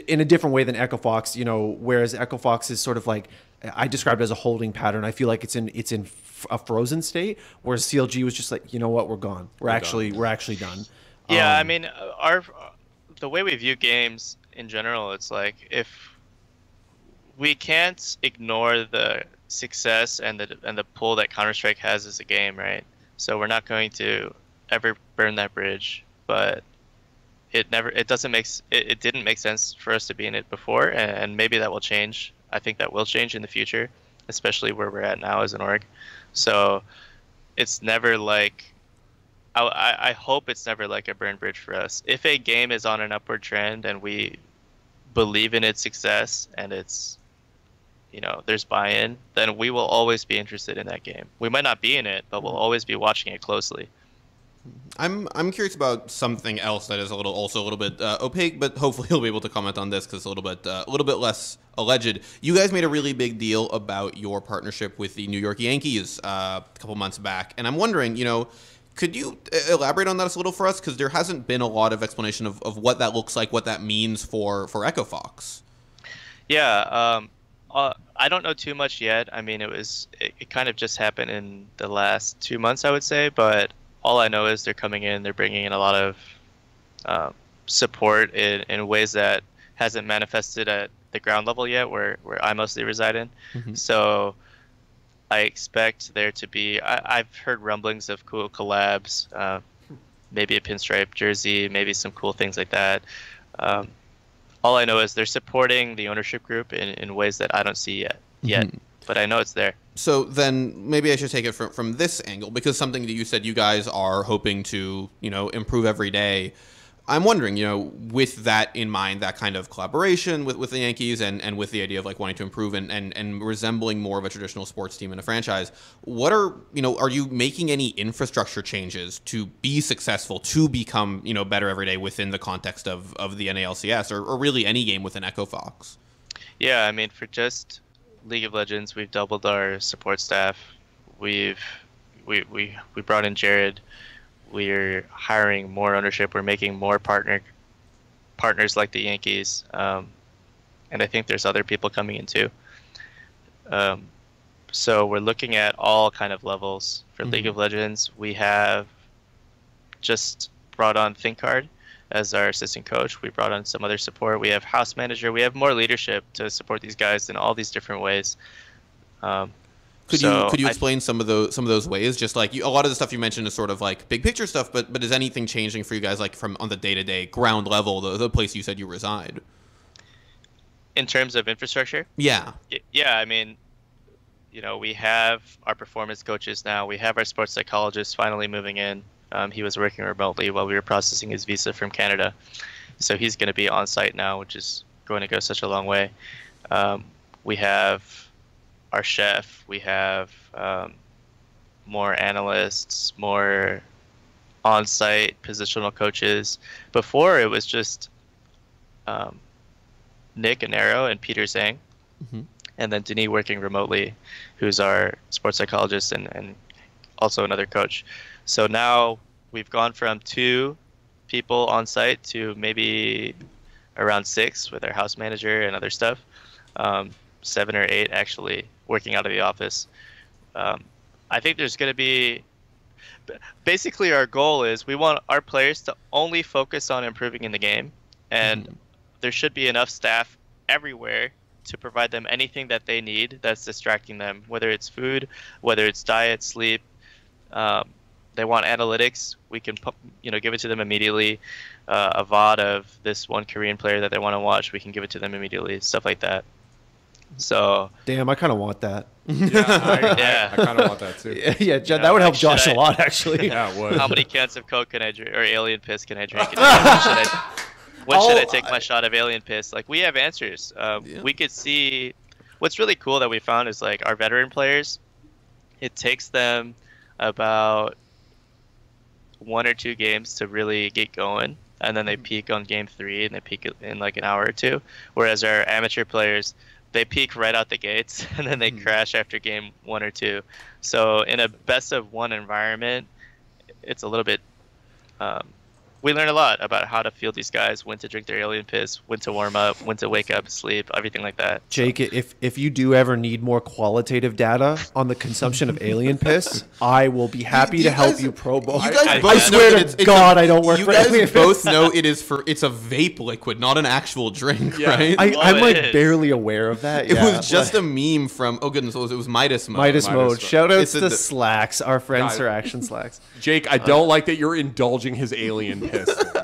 in a different way than Echo Fox, you know, whereas Echo Fox is sort of like, I described it as a holding pattern. I feel like it's in a frozen state, whereas CLG was just like, you know what, we're gone. We're actually done. Yeah, I mean, the way we view games in general, it's like if we can't ignore the success and the pull that Counter-Strike has as a game, right? So we're not going to ever burn that bridge, but it didn't make sense for us to be in it before, and maybe that will change. I think that will change in the future, especially where we're at now as an org. So it's never like, I hope it's never like a burn bridge for us. If a game is on an upward trend and we believe in its success and its there's buy-in, then we will always be interested in that game. We might not be in it, but we'll always be watching it closely. I'm curious about something else that is a little bit opaque, but hopefully you'll be able to comment on this because it's a little bit less alleged. You guys made a really big deal about your partnership with the New York Yankees a couple months back, and I'm wondering, could you elaborate on that a little for us? Because there hasn't been a lot of explanation of what that looks like, what that means for Echo Fox. Yeah, I don't know too much yet. I mean, it kind of just happened in the last 2 months, I would say, but all I know is they're coming in, they're bringing in a lot of support in ways that hasn't manifested at the ground level yet, where I mostly reside in. Mm-hmm. So I expect there to be, I've heard rumblings of cool collabs, maybe a pinstripe jersey, maybe some cool things like that. All I know is they're supporting the ownership group in ways that I don't see yet, but I know it's there. So then maybe I should take it from this angle, because something that you said you guys are hoping to, improve every day. I'm wondering, with that in mind, that kind of collaboration with the Yankees and with the idea of wanting to improve and resembling more of a traditional sports team in a franchise, are you making any infrastructure changes to be successful, to become, better every day within the context of the NA LCS or really any game within Echo Fox? Yeah, I mean, for just League of Legends, we've doubled our support staff. We brought in Jared. We're hiring more ownership. We're making more partners like the Yankees, and I think there's other people coming in too. So we're looking at all kind of levels for League of Legends. We have just brought on ThinkCard as our assistant coach. We brought on some other support. We have house manager. We have more leadership to support these guys in all these different ways. Could you explain some of those ways? Just a lot of the stuff you mentioned is sort of big picture stuff, but is anything changing for you guys from on the day-to-day ground level, the place you said you reside? In terms of infrastructure? Yeah. Yeah, I mean, we have our performance coaches now. We have our sports psychologist finally moving in. He was working remotely while we were processing his visa from Canada. So he's going to be on site now, which is going to go such a long way. We have our chef, we have more analysts, more on-site positional coaches. Before it was just Nick Anero and Peter Zhang, and then Denis working remotely, who's our sports psychologist and also another coach. So now we've gone from 2 people on site to maybe around 6 with our house manager and other stuff. 7 or 8 actually working out of the office. I think there's going to be, basically our goal is we want our players to only focus on improving in the game, and there should be enough staff everywhere to provide them anything that they need that's distracting them, whether it's food, whether it's diet, sleep. They want analytics, we can give it to them immediately. A VOD of this one Korean player that they want to watch, we can give it to them immediately, stuff like that. So damn, I kind of want that. I kind of want that too. Yeah, that would help Josh a lot, actually. Yeah, it would. How many cans of Coke can I drink, or alien piss can I drink? When should I take my shot of alien piss? We have answers. We could see. What's really cool that we found is our veteran players. It takes them about 1 or 2 games to really get going, and then they peak on game 3, and they peak in an hour or 2. Whereas our amateur players, they peak right out the gates, and then they crash after game 1 or 2. So in a best of 1 environment, it's a little bit. We learn a lot about how to field these guys, when to drink their alien piss, when to warm up, when to wake up, sleep, everything like that. Jake, if you do ever need more qualitative data on the consumption of alien piss, I will be happy to help you pro bono. I swear to God, I don't work for alien piss. You guys both know it's a vape liquid, not an actual drink, right? I'm barely aware of that. It was just a meme from, oh goodness, it was Midas Mode. Midas Mode. Shout outs to Slacks, our friends for Action Slacks. Jake, I don't like that you're indulging his alien piss.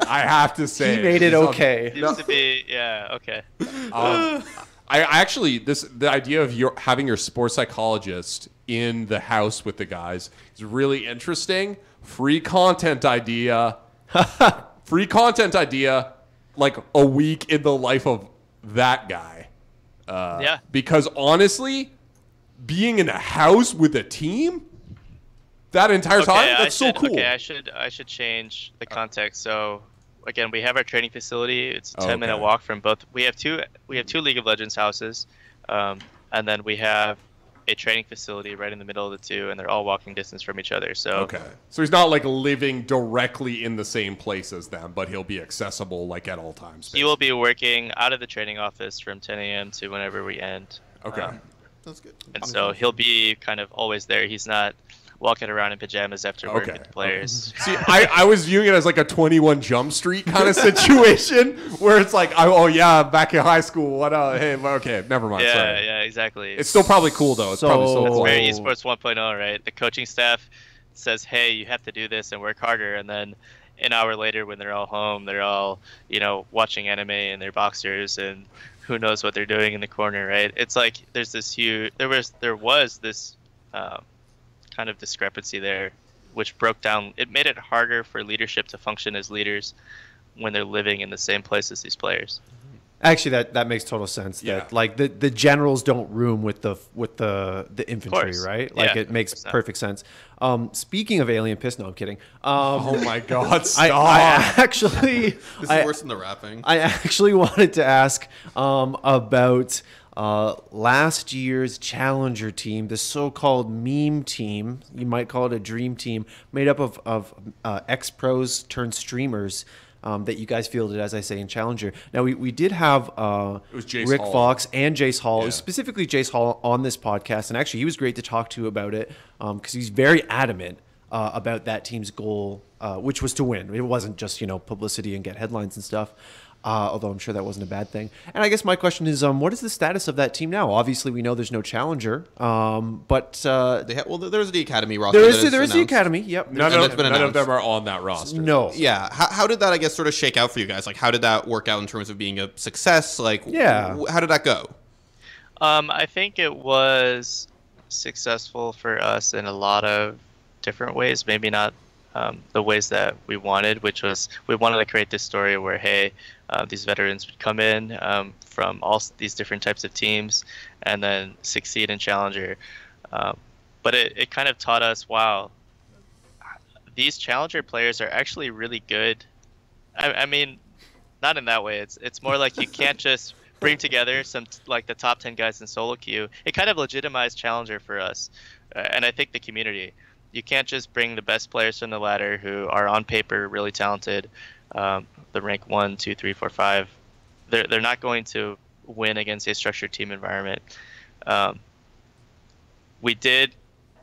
I have to say, he made it okay. Seems to be, yeah, okay. I actually, the idea of having your sports psychologist in the house with the guys is really interesting. Free content idea. Free content idea, a week in the life of that guy. Yeah. Because honestly, being in a house with a team that entire time, that's so cool. Okay, I should change the context. So again, we have our training facility. It's a 10-minute walk from both. We have two League of Legends houses, and then we have a training facility right in the middle of the two, and they're all walking distance from each other. So so he's not like living directly in the same place as them, but he'll be accessible like at all times. He will be working out of the training office from 10 a.m. to whenever we end. That's good. And so he'll be kind of always there. He's not walking around in pajamas after work with the players. See, I was viewing it as like a 21 Jump Street kind of situation where it's like, oh yeah, back in high school. What? Hey, okay, never mind. Sorry. Yeah, exactly. It's still probably cool though. It's probably still cool. It's very eSports 1.0, right? The coaching staff says, hey, you have to do this and work harder, and then an hour later when they're all home, they're all watching anime in their boxers and who knows what they're doing in the corner, right? It's like there's this huge there was this kind of discrepancy there, which broke down. It made it harder for leadership to function as leaders when they're living in the same place as these players. Actually, that makes total sense. That like the generals don't room with the infantry, right? Like it makes perfect sense. Speaking of alien piss, no, I'm kidding. Oh my God! Stop. I actually this is worse than the rapping. I actually wanted to ask about last year's challenger team, the so-called meme team. You might call it a dream team, made up of ex-pros turned streamers. That you guys fielded, as I say, in Challenger. Now, we did have it was Jace Rick Hall. Fox and Jace Hall, specifically Jace Hall, on this podcast. And actually, he was great to talk to about it because he's very adamant about that team's goal, which was to win. It wasn't just, publicity and get headlines and stuff, although I'm sure that wasn't a bad thing. And I guess my question is, what is the status of that team now? Obviously, we know there's no Challenger, but... there's the Academy roster. There is the Academy, yep. None of them are on that roster. No. Yeah. How did that, I guess, sort of shake out for you guys? Like, how did that work out in terms of being a success? Like, how did that go? I think it was successful for us in a lot of different ways. Maybe not the ways that we wanted, which was we wanted to create this story where, hey, these veterans would come in from all these different types of teams and then succeed in Challenger. But it kind of taught us, wow, these Challenger players are actually really good. I mean, not in that way. It's more like you can't just bring together some like the top 10 guys in solo queue. It kind of legitimized Challenger for us, and I think the community. You can't just bring the best players from the ladder who are on paper really talented, the rank 1, 2, 3, 4, 5. They're not going to win against a structured team environment. We did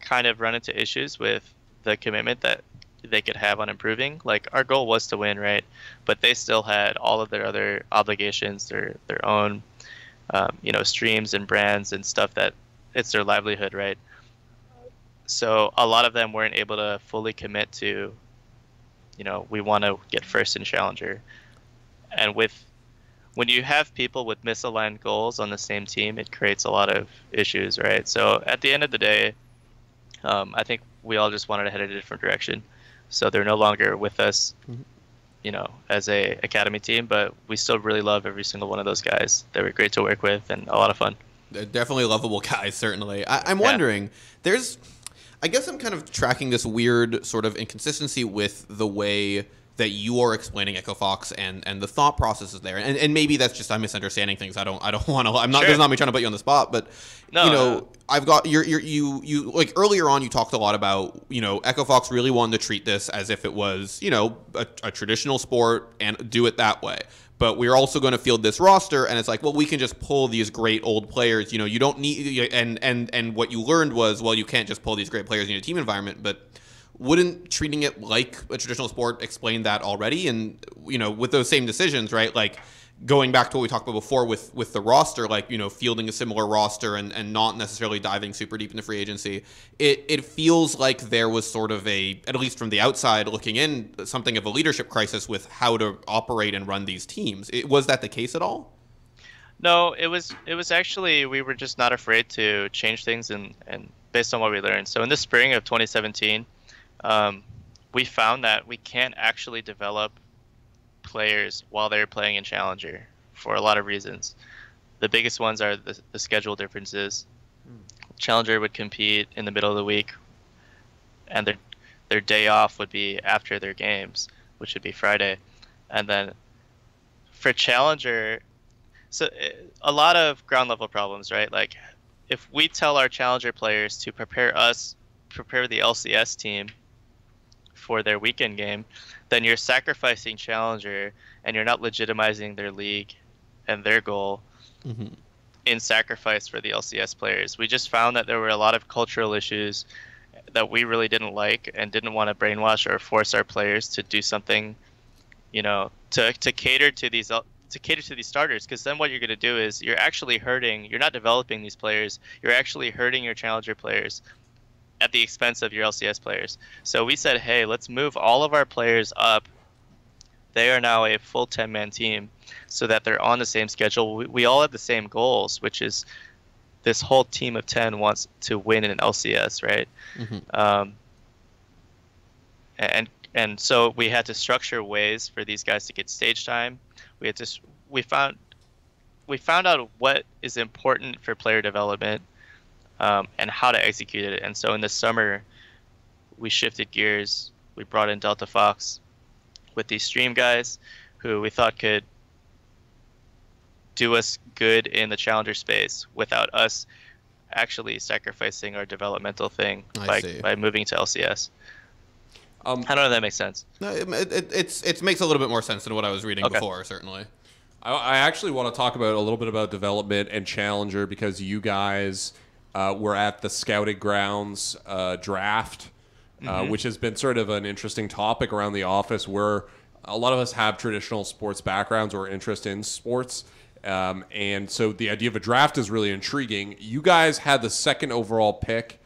kind of run into issues with the commitment that they could have on improving. Like, our goal was to win, right? But they still had all of their other obligations, their own streams and brands and stuff that it's their livelihood, right? So a lot of them weren't able to fully commit to, we want to get first in Challenger. And when you have people with misaligned goals on the same team, it creates a lot of issues, right? So at the end of the day, I think we all just wanted to head in a different direction. So they're no longer with us, as a academy team, but we still really love every single one of those guys. They were great to work with and a lot of fun. They're definitely lovable guys, certainly. I'm wondering, I guess I'm kind of tracking this weird sort of inconsistency with the way that you are explaining Echo Fox and the thought processes there. And maybe that's just I'm misunderstanding things. I don't want to. I'm not. Sure. There's not me trying to put you on the spot, but I've got you like earlier on. You talked a lot about Echo Fox really wanted to treat this as if it was a traditional sport and do it that way. But we're also going to field this roster, and it's like, well, we can just pull these great old players. You don't need, and what you learned was, well, you can't just pull these great players in a team environment. But wouldn't treating it like a traditional sport explain that already? And with those same decisions, right? Like going back to what we talked about before with the roster, like fielding a similar roster and not necessarily diving super deep into free agency. It feels like there was sort of at least from the outside looking in, something of a leadership crisis with how to operate and run these teams. Was that the case at all? No, it was actually, we were just not afraid to change things and based on what we learned. So in the spring of 2017, we found that we can't actually develop players while they're playing in Challenger for a lot of reasons. The biggest ones are the schedule differences. Challenger would compete in the middle of the week, and their day off would be after their games, which would be Friday. And then for Challenger, so a lot of ground level problems, right? Like if we tell our Challenger players to prepare the LCS team for their weekend game, then you're sacrificing Challenger and you're not legitimizing their league and their goal in sacrifice for the LCS players. We just found that there were a lot of cultural issues that we really didn't like and didn't want to brainwash or force our players to do something, to cater to these starters, because then what you're going to do is you're not developing these players, you're actually hurting your Challenger players at the expense of your LCS players. So we said, hey, let's move all of our players up. They are now a full 10-man team so that they're on the same schedule. We all have the same goals, which is this whole team of 10 wants to win in an LCS, right? And so we had to structure ways for these guys to get stage time. We found out what is important for player development and how to execute it. And so in the summer, we shifted gears. We brought in Delta Fox with these stream guys who we thought could do us good in the Challenger space without us actually sacrificing our developmental thing by moving to LCS. I don't know if that makes sense. No, it makes a little bit more sense than what I was reading before, certainly. I actually want to talk about a little bit about development and Challenger because you guys were at the Scouting Grounds draft, which has been sort of an interesting topic around the office where a lot of us have traditional sports backgrounds or interest in sports. And so the idea of a draft is really intriguing. You guys had the second overall pick,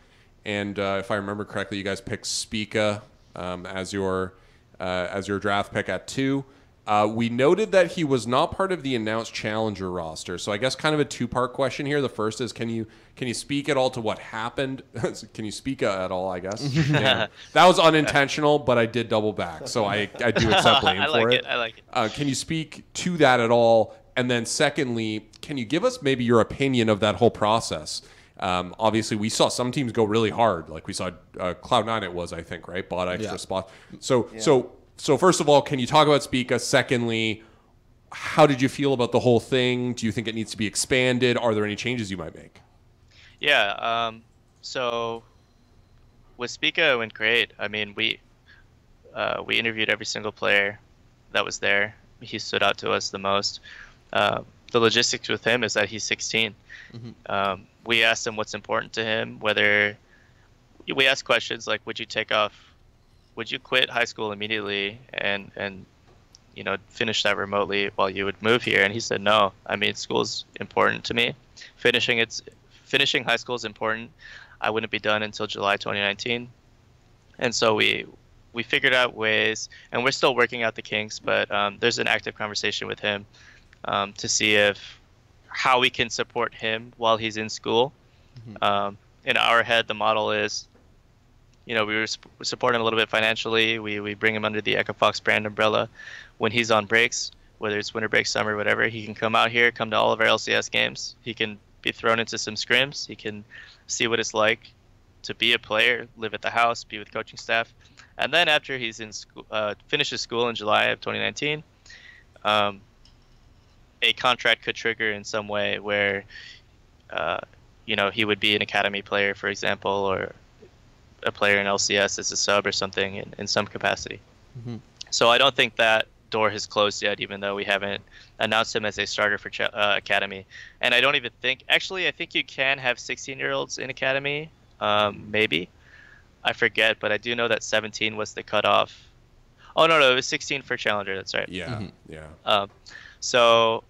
and if I remember correctly, you guys picked Spica as your draft pick at 2. We noted that he was not part of the announced Challenger roster. So I guess kind of a two-part question here. The first is, can you speak at all to what happened? Can you speak at all, I guess? Yeah. That was unintentional, but I did double back. So I do accept blame for it. I like it. Can you speak to that at all? And then secondly, can you give us maybe your opinion of that whole process? Obviously, we saw some teams go really hard. Like we saw Cloud9, it was, I think, right? Bought extra spots. So first of all, can you talk about Spica? Secondly, how did you feel about the whole thing? Do you think it needs to be expanded? Are there any changes you might make? Yeah. So with Spica, it went great. I mean, we interviewed every single player that was there. He stood out to us the most. The logistics with him is that he's 16. We asked him what's important to him. We asked questions like, would you quit high school immediately and finish that remotely while you would move here? And he said, no. I mean, school's important to me. Finishing high school is important. I wouldn't be done until July 2019. And so we figured out ways, and we're still working out the kinks, but there's an active conversation with him to see how we can support him while he's in school. In our head, the model is, we support him a little bit financially. We bring him under the Echo Fox brand umbrella. When he's on breaks, whether it's winter break, summer, whatever, he can come out here, come to all of our LCS games. He can be thrown into some scrims. He can see what it's like to be a player, live at the house, be with coaching staff. And then after he's in school, finishes school in July of 2019, a contract could trigger in some way where, he would be an academy player, for example, or a player in LCS as a sub or something in some capacity. So I don't think that door has closed yet, even though we haven't announced him as a starter for academy. And I don't even think, actually, I think you can have 16-year-olds in academy, maybe. I forget, but I do know that 17 was the cutoff. Oh, no, it was 16 for Challenger. That's right. Yeah, So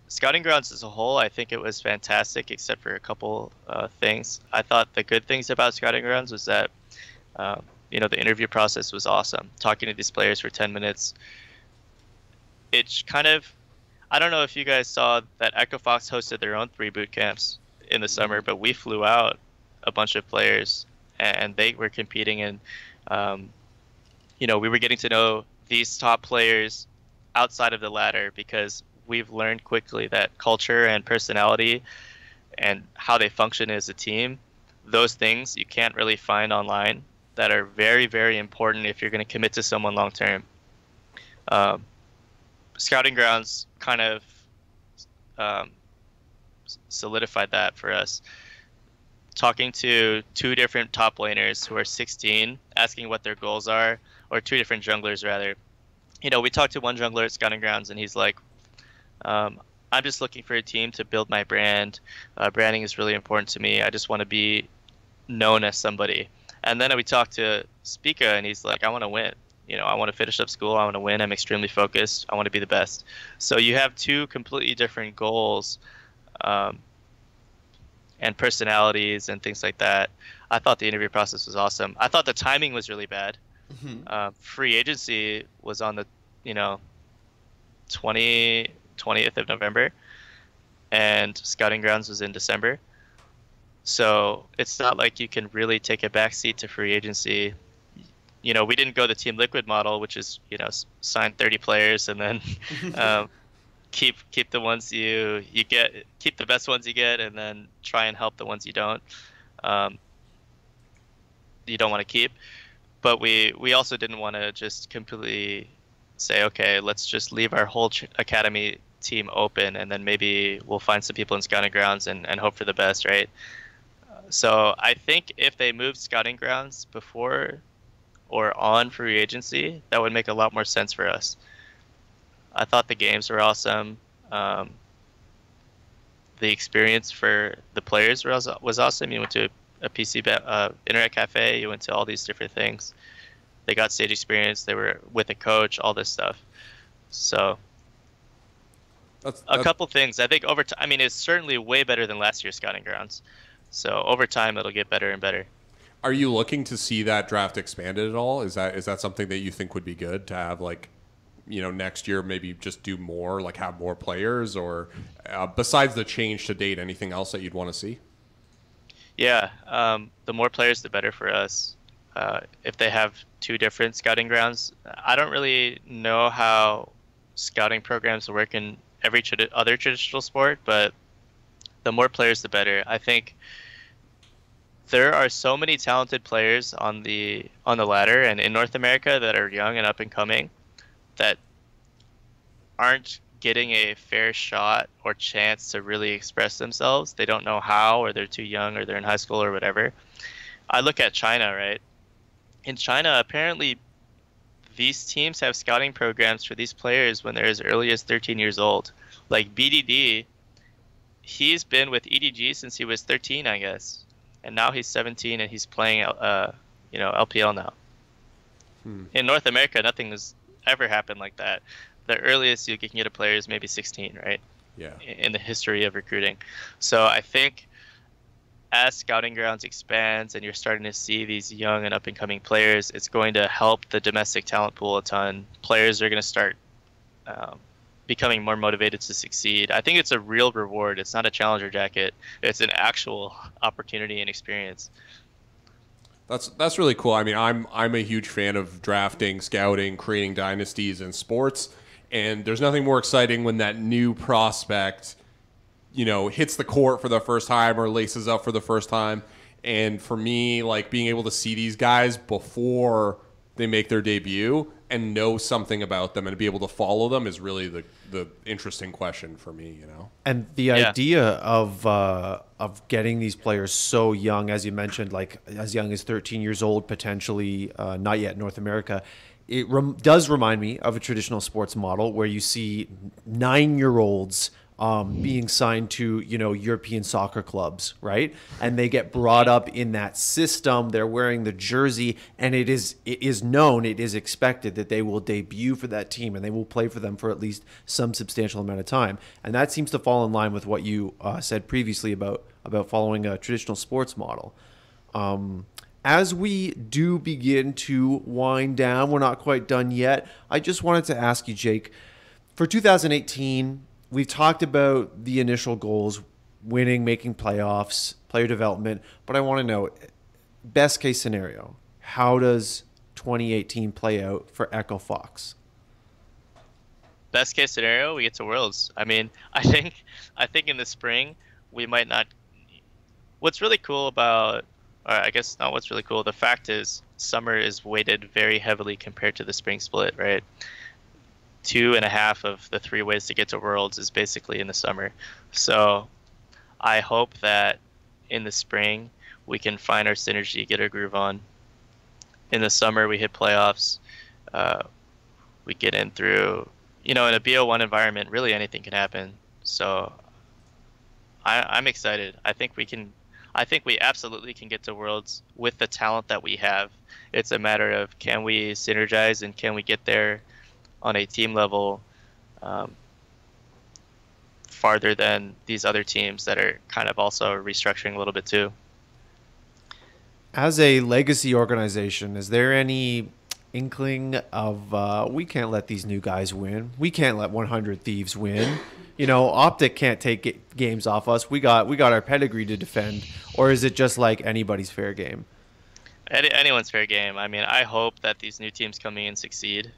Scouting Grounds as a whole, I think it was fantastic, except for a couple things. I thought the good things about Scouting Grounds was that, the interview process was awesome. Talking to these players for 10 minutes. It's kind of, I don't know if you guys saw that Echo Fox hosted their own 3 boot camps in the summer, but we flew out a bunch of players and they were competing, and we were getting to know these top players outside of the ladder because we've learned quickly that culture and personality and how they function as a team, those things you can't really find online that are very, very important if you're going to commit to someone long term. Scouting grounds kind of solidified that for us. Talking to 2 different top laners who are 16, asking what their goals are, or 2 different junglers rather. You know, we talked to one jungler at Scouting Grounds, and he's like, I'm just looking for a team to build my brand. Branding is really important to me. I just want to be known as somebody. And then we talked to Spica, and he's like, I want to win. You know, I want to finish up school. I want to win. I'm extremely focused. I want to be the best. So you have 2 completely different goals and personalities and things like that. I thought the interview process was awesome. I thought the timing was really bad. Free agency was on the, 20th of November, and Scouting Grounds was in December. So it's not like you can really take a backseat to free agency. You know, we didn't go the Team Liquid model, which is, sign 30 players and then keep the ones you get, keep the best ones you get, and then try and help the ones you don't want to keep. But we also didn't want to just completely say, okay, let's just leave our whole academy team open, and then maybe we'll find some people in Scouting Grounds and hope for the best, right? So I think if they moved Scouting Grounds before or on free agency, that would make a lot more sense for us. I thought the games were awesome. The experience for the players was awesome. You went to a PC internet cafe. You went to all these different things. They got stage experience. They were with a coach. All this stuff. So that's a couple things. I think over time. I mean, it's certainly way better than last year's Scouting Grounds. So over time, it'll get better and better. Are you looking to see that draft expanded at all? Is that something that you think would be good to have, like, next year maybe just do more, like have more players, or besides the change to date, anything else that you'd want to see? Yeah, the more players, the better for us. If they have 2 different Scouting Grounds, I don't really know how scouting programs work in every other traditional sport, but the more players, the better. I think there are so many talented players on the ladder and in North America that are young and up and coming that aren't getting a fair shot or chance to really express themselves. They don't know how, or they're too young, or they're in high school or whatever. I look at China, right? In China, apparently these teams have scouting programs for these players when they're as early as 13 years old. Like BDD, he's been with EDG since he was 13, I guess. And now he's 17 and he's playing, LPL now. In North America, nothing has ever happened like that. The earliest you can get a player is maybe 16, right? Yeah. In the history of recruiting. So I think as Scouting Grounds expands and you're starting to see these young and up-and-coming players, it's going to help the domestic talent pool a ton. Players are going to start becoming more motivated to succeed. I think it's a real reward. It's not a challenger jacket. It's an actual opportunity and experience. That's really cool. I mean, I'm a huge fan of drafting, scouting, creating dynasties in sports, and there's nothing more exciting when that new prospect, hits the court for the first time or laces up for the first time. And for me, like, being able to see these guys before they make their debut and know something about them and be able to follow them is really the interesting question for me, And the idea of getting these players so young, as you mentioned, like as young as 13 years old, potentially, not yet in North America, it does remind me of a traditional sports model where you see 9-year-olds being signed to, European soccer clubs, right? And they get brought up in that system. They're wearing the jersey, and it is known, it is expected that they will debut for that team and they will play for them for at least some substantial amount of time. And that seems to fall in line with what you said previously about following a traditional sports model. As we do begin to wind down, we're not quite done yet. I just wanted to ask you, Jake, for 2018, we've talked about the initial goals, winning, making playoffs, player development, but I want to know, best case scenario, how does 2018 play out for Echo Fox? best case scenario, we get to Worlds. I mean, I think in the spring we might not. What's really cool about, or I guess not what's really cool, the fact is summer is weighted very heavily compared to the spring split, right? 2.5 of the 3 ways to get to Worlds is basically in the summer. So I hope that in the spring we can find our synergy, get our groove on. In the summer we hit playoffs. We get in through, in a BO1 environment, really anything can happen. So I'm excited. I think we absolutely can get to Worlds with the talent that we have. It's a matter of, can we synergize and can we get there on a team level farther than these other teams that are kind of also restructuring a little bit too. As a legacy organization, is there any inkling of we can't let these new guys win? We can't let 100 Thieves win. Optic can't take games off us. We got our pedigree to defend. Or is it just like anybody's fair game? Anyone's fair game. I mean, I hope that these new teams coming in succeed.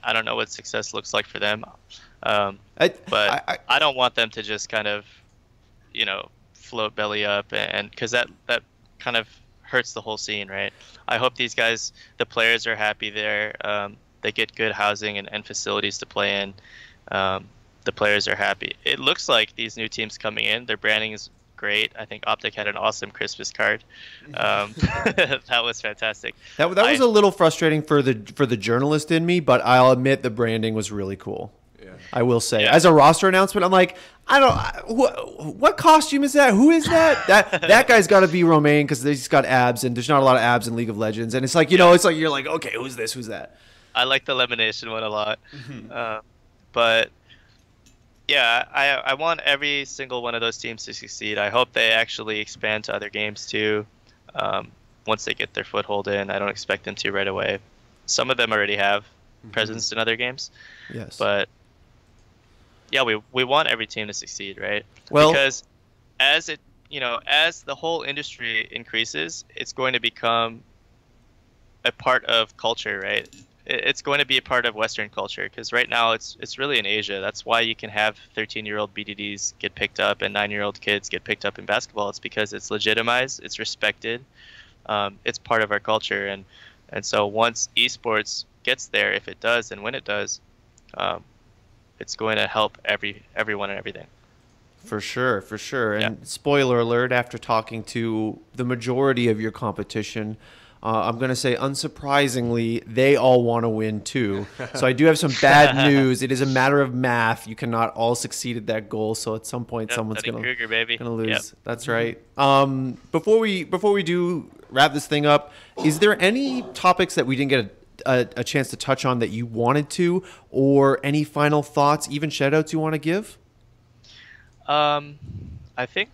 I don't know what success looks like for them, but I don't want them to just kind of, float belly up, and because that kind of hurts the whole scene, right? I hope these guys, the players, are happy there. They get good housing and facilities to play in. The players are happy. It looks like these new teams coming in, their branding is great. I think Optic had an awesome Christmas card. That was fantastic. That was a little frustrating for the journalist in me, but I'll admit the branding was really cool. Yeah. I will say, as a roster announcement, I'm like, what costume is that? Who is that? That guy's got to be Romain because he's got abs, and there's not a lot of abs in League of Legends. And it's like, it's like you're like, okay, who's this? Who's that? I like the Lemonation one a lot, but. Yeah, I want every single one of those teams to succeed. I hope they actually expand to other games too. Once they get their foothold in, I don't expect them to right away. Some of them already have presence in other games. Yes. But yeah, we want every team to succeed, right? Well, because as the whole industry increases, it's going to become a part of culture, right? It's going to be a part of Western culture, because right now it's really in Asia. That's why you can have 13-year-old BDDs get picked up and 9-year-old kids get picked up in basketball. It's because it's legitimized, it's respected, it's part of our culture, and so once esports gets there, if it does and when it does, it's going to help everyone and everything. For sure. And spoiler alert: after talking to the majority of your competition, I'm going to say, unsurprisingly, they all want to win too. So I do have some bad news. It is a matter of math. You cannot all succeed at that goal. So at some point, someone's going to lose. Yep. That's right. Before we do wrap this thing up, is there any topics that we didn't get a chance to touch on that you wanted to, or any final thoughts, even shout-outs you want to give? I think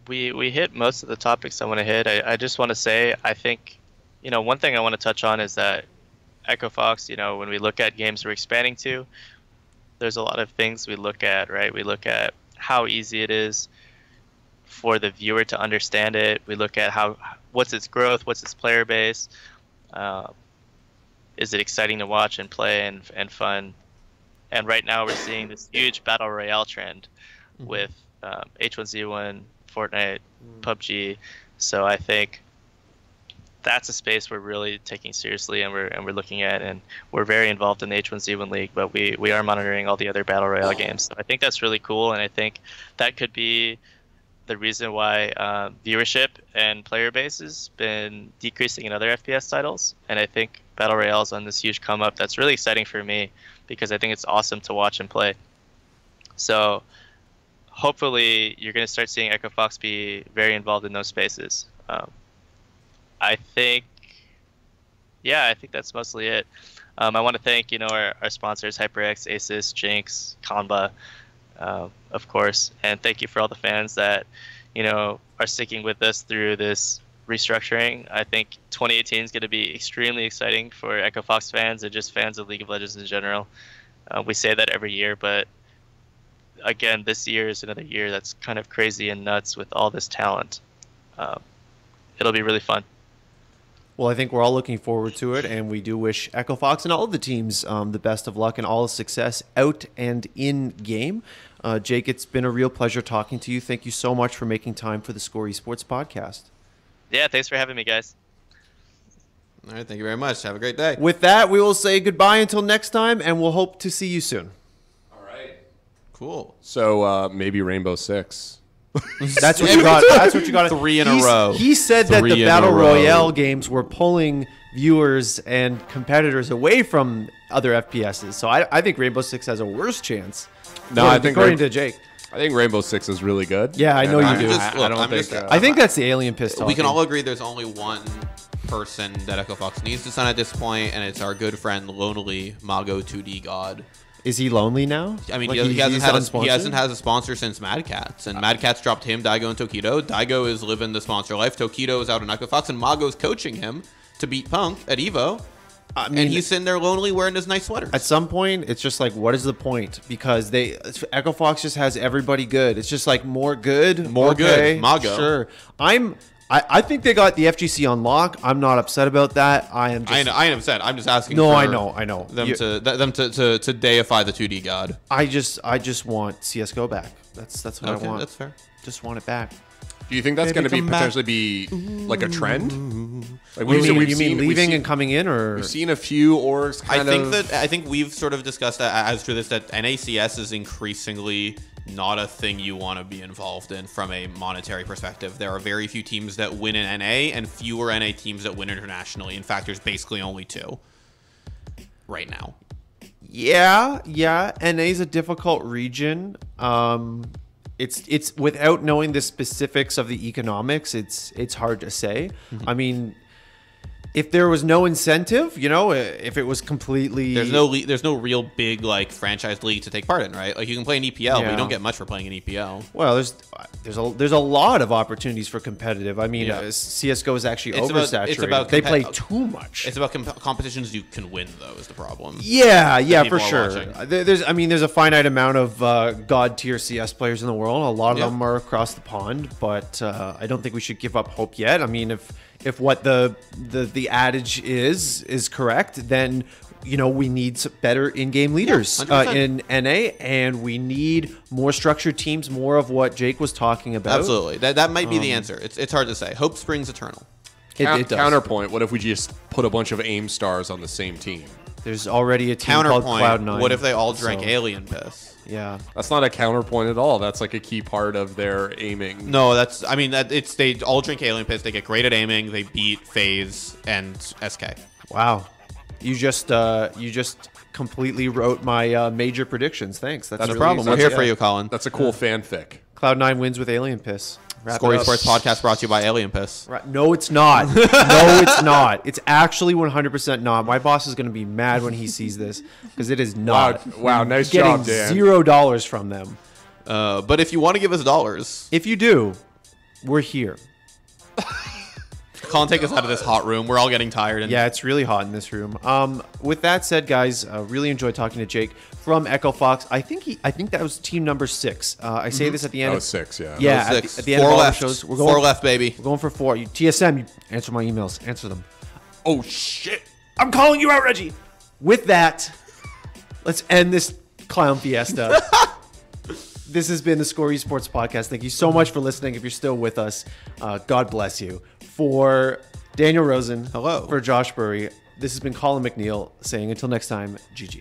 we hit most of the topics I want to hit. I just want to say, I think, one thing I want to touch on is that Echo Fox, when we look at games we're expanding to, there's a lot of things we look at, right? We look at how easy it is for the viewer to understand it. We look at what's its growth, what's its player base, is it exciting to watch and play and fun? And right now we're seeing this huge battle royale trend with H1Z1, Fortnite, PUBG. So I think that's a space we're really taking seriously and we're looking at, and we're very involved in the H1Z1 League, but we are monitoring all the other battle royale games. So I think that's really cool, and I think that could be the reason why viewership and player base has been decreasing in other FPS titles. And I think battle royale's on this huge come up. That's really exciting for me because I think it's awesome to watch and play. So hopefully you're going to start seeing Echo Fox be very involved in those spaces. I think that's mostly it. I want to thank, our sponsors, HyperX, Asus, Jinx, Kanba, of course, and thank you for all the fans that, are sticking with us through this restructuring. I think 2018 is going to be extremely exciting for Echo Fox fans and just fans of League of Legends in general. We say that every year, but again, this year is another year that's kind of crazy and nuts with all this talent. It'll be really fun. Well, I think we're all looking forward to it, and we do wish Echo Fox and all of the teams the best of luck and all the success out and in game. Jake, it's been a real pleasure talking to you. Thank you so much for making time for the Score Esports podcast. Yeah, thanks for having me, guys. All right, thank you very much. Have a great day. With that, we will say goodbye until next time, and we'll hope to see you soon. All right. Cool. So maybe Rainbow Six. That's what you got. That's what you got. 3 in a row. He said that Three the in Battle a row. Royale games were pulling viewers and competitors away from other FPSs. So I think Rainbow Six has a worse chance. No, I think according to Jake. I think Rainbow Six is really good. Yeah, I know And you do. I think that's the alien piss talking. We can all agree there's only one person that Echo Fox needs to sign at this point, and it's our good friend Lonely Mago 2D God. Is he lonely now? I mean, Like, he hasn't had unsponsored? a sponsor since Mad Cats, and Mad Cats dropped him, Daigo, and Tokido. Daigo is living the sponsor life. Tokido is out in Echo Fox, and Mago's coaching him to beat Punk at Evo. I mean, And he's sitting there lonely wearing his nice sweaters. at some point, it's just like, what is the point? Because Echo Fox just has everybody good. It's just like more good, More good. okay, Mago. Sure. I think they got the FGC on lock. I'm not upset about that. I am. Just, I am upset. I'm just asking. No, for I know. them to deify the 2D God. I just want CS:GO back. That's what I want. That's fair. Just want it back. Do you think that's going to be come back. potentially be like a trend? Like What do you mean? You seen- mean we've leaving seen- and coming in, or We've seen a few orgs I think we've sort of discussed that as to this, that NACS is increasingly not a thing you want to be involved in from a monetary perspective. There are very few teams that win in NA and fewer NA teams that win internationally. In fact, there's basically only 2 right now. Yeah. NA's a difficult region. It's without knowing the specifics of the economics, it's hard to say. I mean, if there was no incentive, if it was completely There's no real big like franchise league to take part in, right? Like you can play an EPL, but Yeah. you don't get much for playing an EPL. Well, there's a lot of opportunities for competitive. I mean, Yeah. CS:GO is actually It's about- oversaturated. it's about they play compet- too much. It's about competitions you can win, though, is the problem. Yeah, people for are sure. watching. There's a finite amount of god tier CS players in the world. A lot of Yeah. them are across the pond, but I don't think we should give up hope yet. I mean, if what the adage is correct, then we need some better in-game leaders 100%. in NA, and we need more structured teams, more of what Jake was talking about. Absolutely, that might be the answer. It's hard to say. Hope springs eternal. It does. Counterpoint, what if we just put a bunch of AIM stars on the same team? There's already a team called Counterpoint. Cloud9. What if they all drank so, alien piss? Yeah. That's not a counterpoint at all. That's like a key part of their aiming. No, they all drink alien piss. They get great at aiming. They beat FaZe and SK. Wow. You just completely wrote my major predictions. Thanks. That's No really- problem. We're that's- here for you, Colin. That's a cool fanfic. Cloud9 wins with alien piss. Wrap Score it up. Esports podcast brought to you by Alien Piss. Right. No, it's not. No, it's not. It's actually 100% not. My boss is going to be mad when he sees this because it is not. Wow, nice Getting job, Dan. $0 from them. But if you want to give us dollars, If you do, we're here. Colin, take us out of this hot room. We're all getting tired. And Yeah, it's really hot in this room. With that said, guys, really enjoyed talking to Jake from Echo Fox. I think that was team number 6. I say this at the end. Oh, 6, yeah. Yeah, at Six. the end Four of all left. the shows. We're Four left, baby. We're going for 4. TSM, you answer my emails. Answer them. Oh, shit. I'm calling you out, Reggie. With that, let's end this clown fiesta. This has been the Score Esports podcast. Thank you so much for listening. If you're still with us, God bless you. For Daniel Rosen, Hello. For Josh Burry, this has been Colin McNeil saying until next time, GG.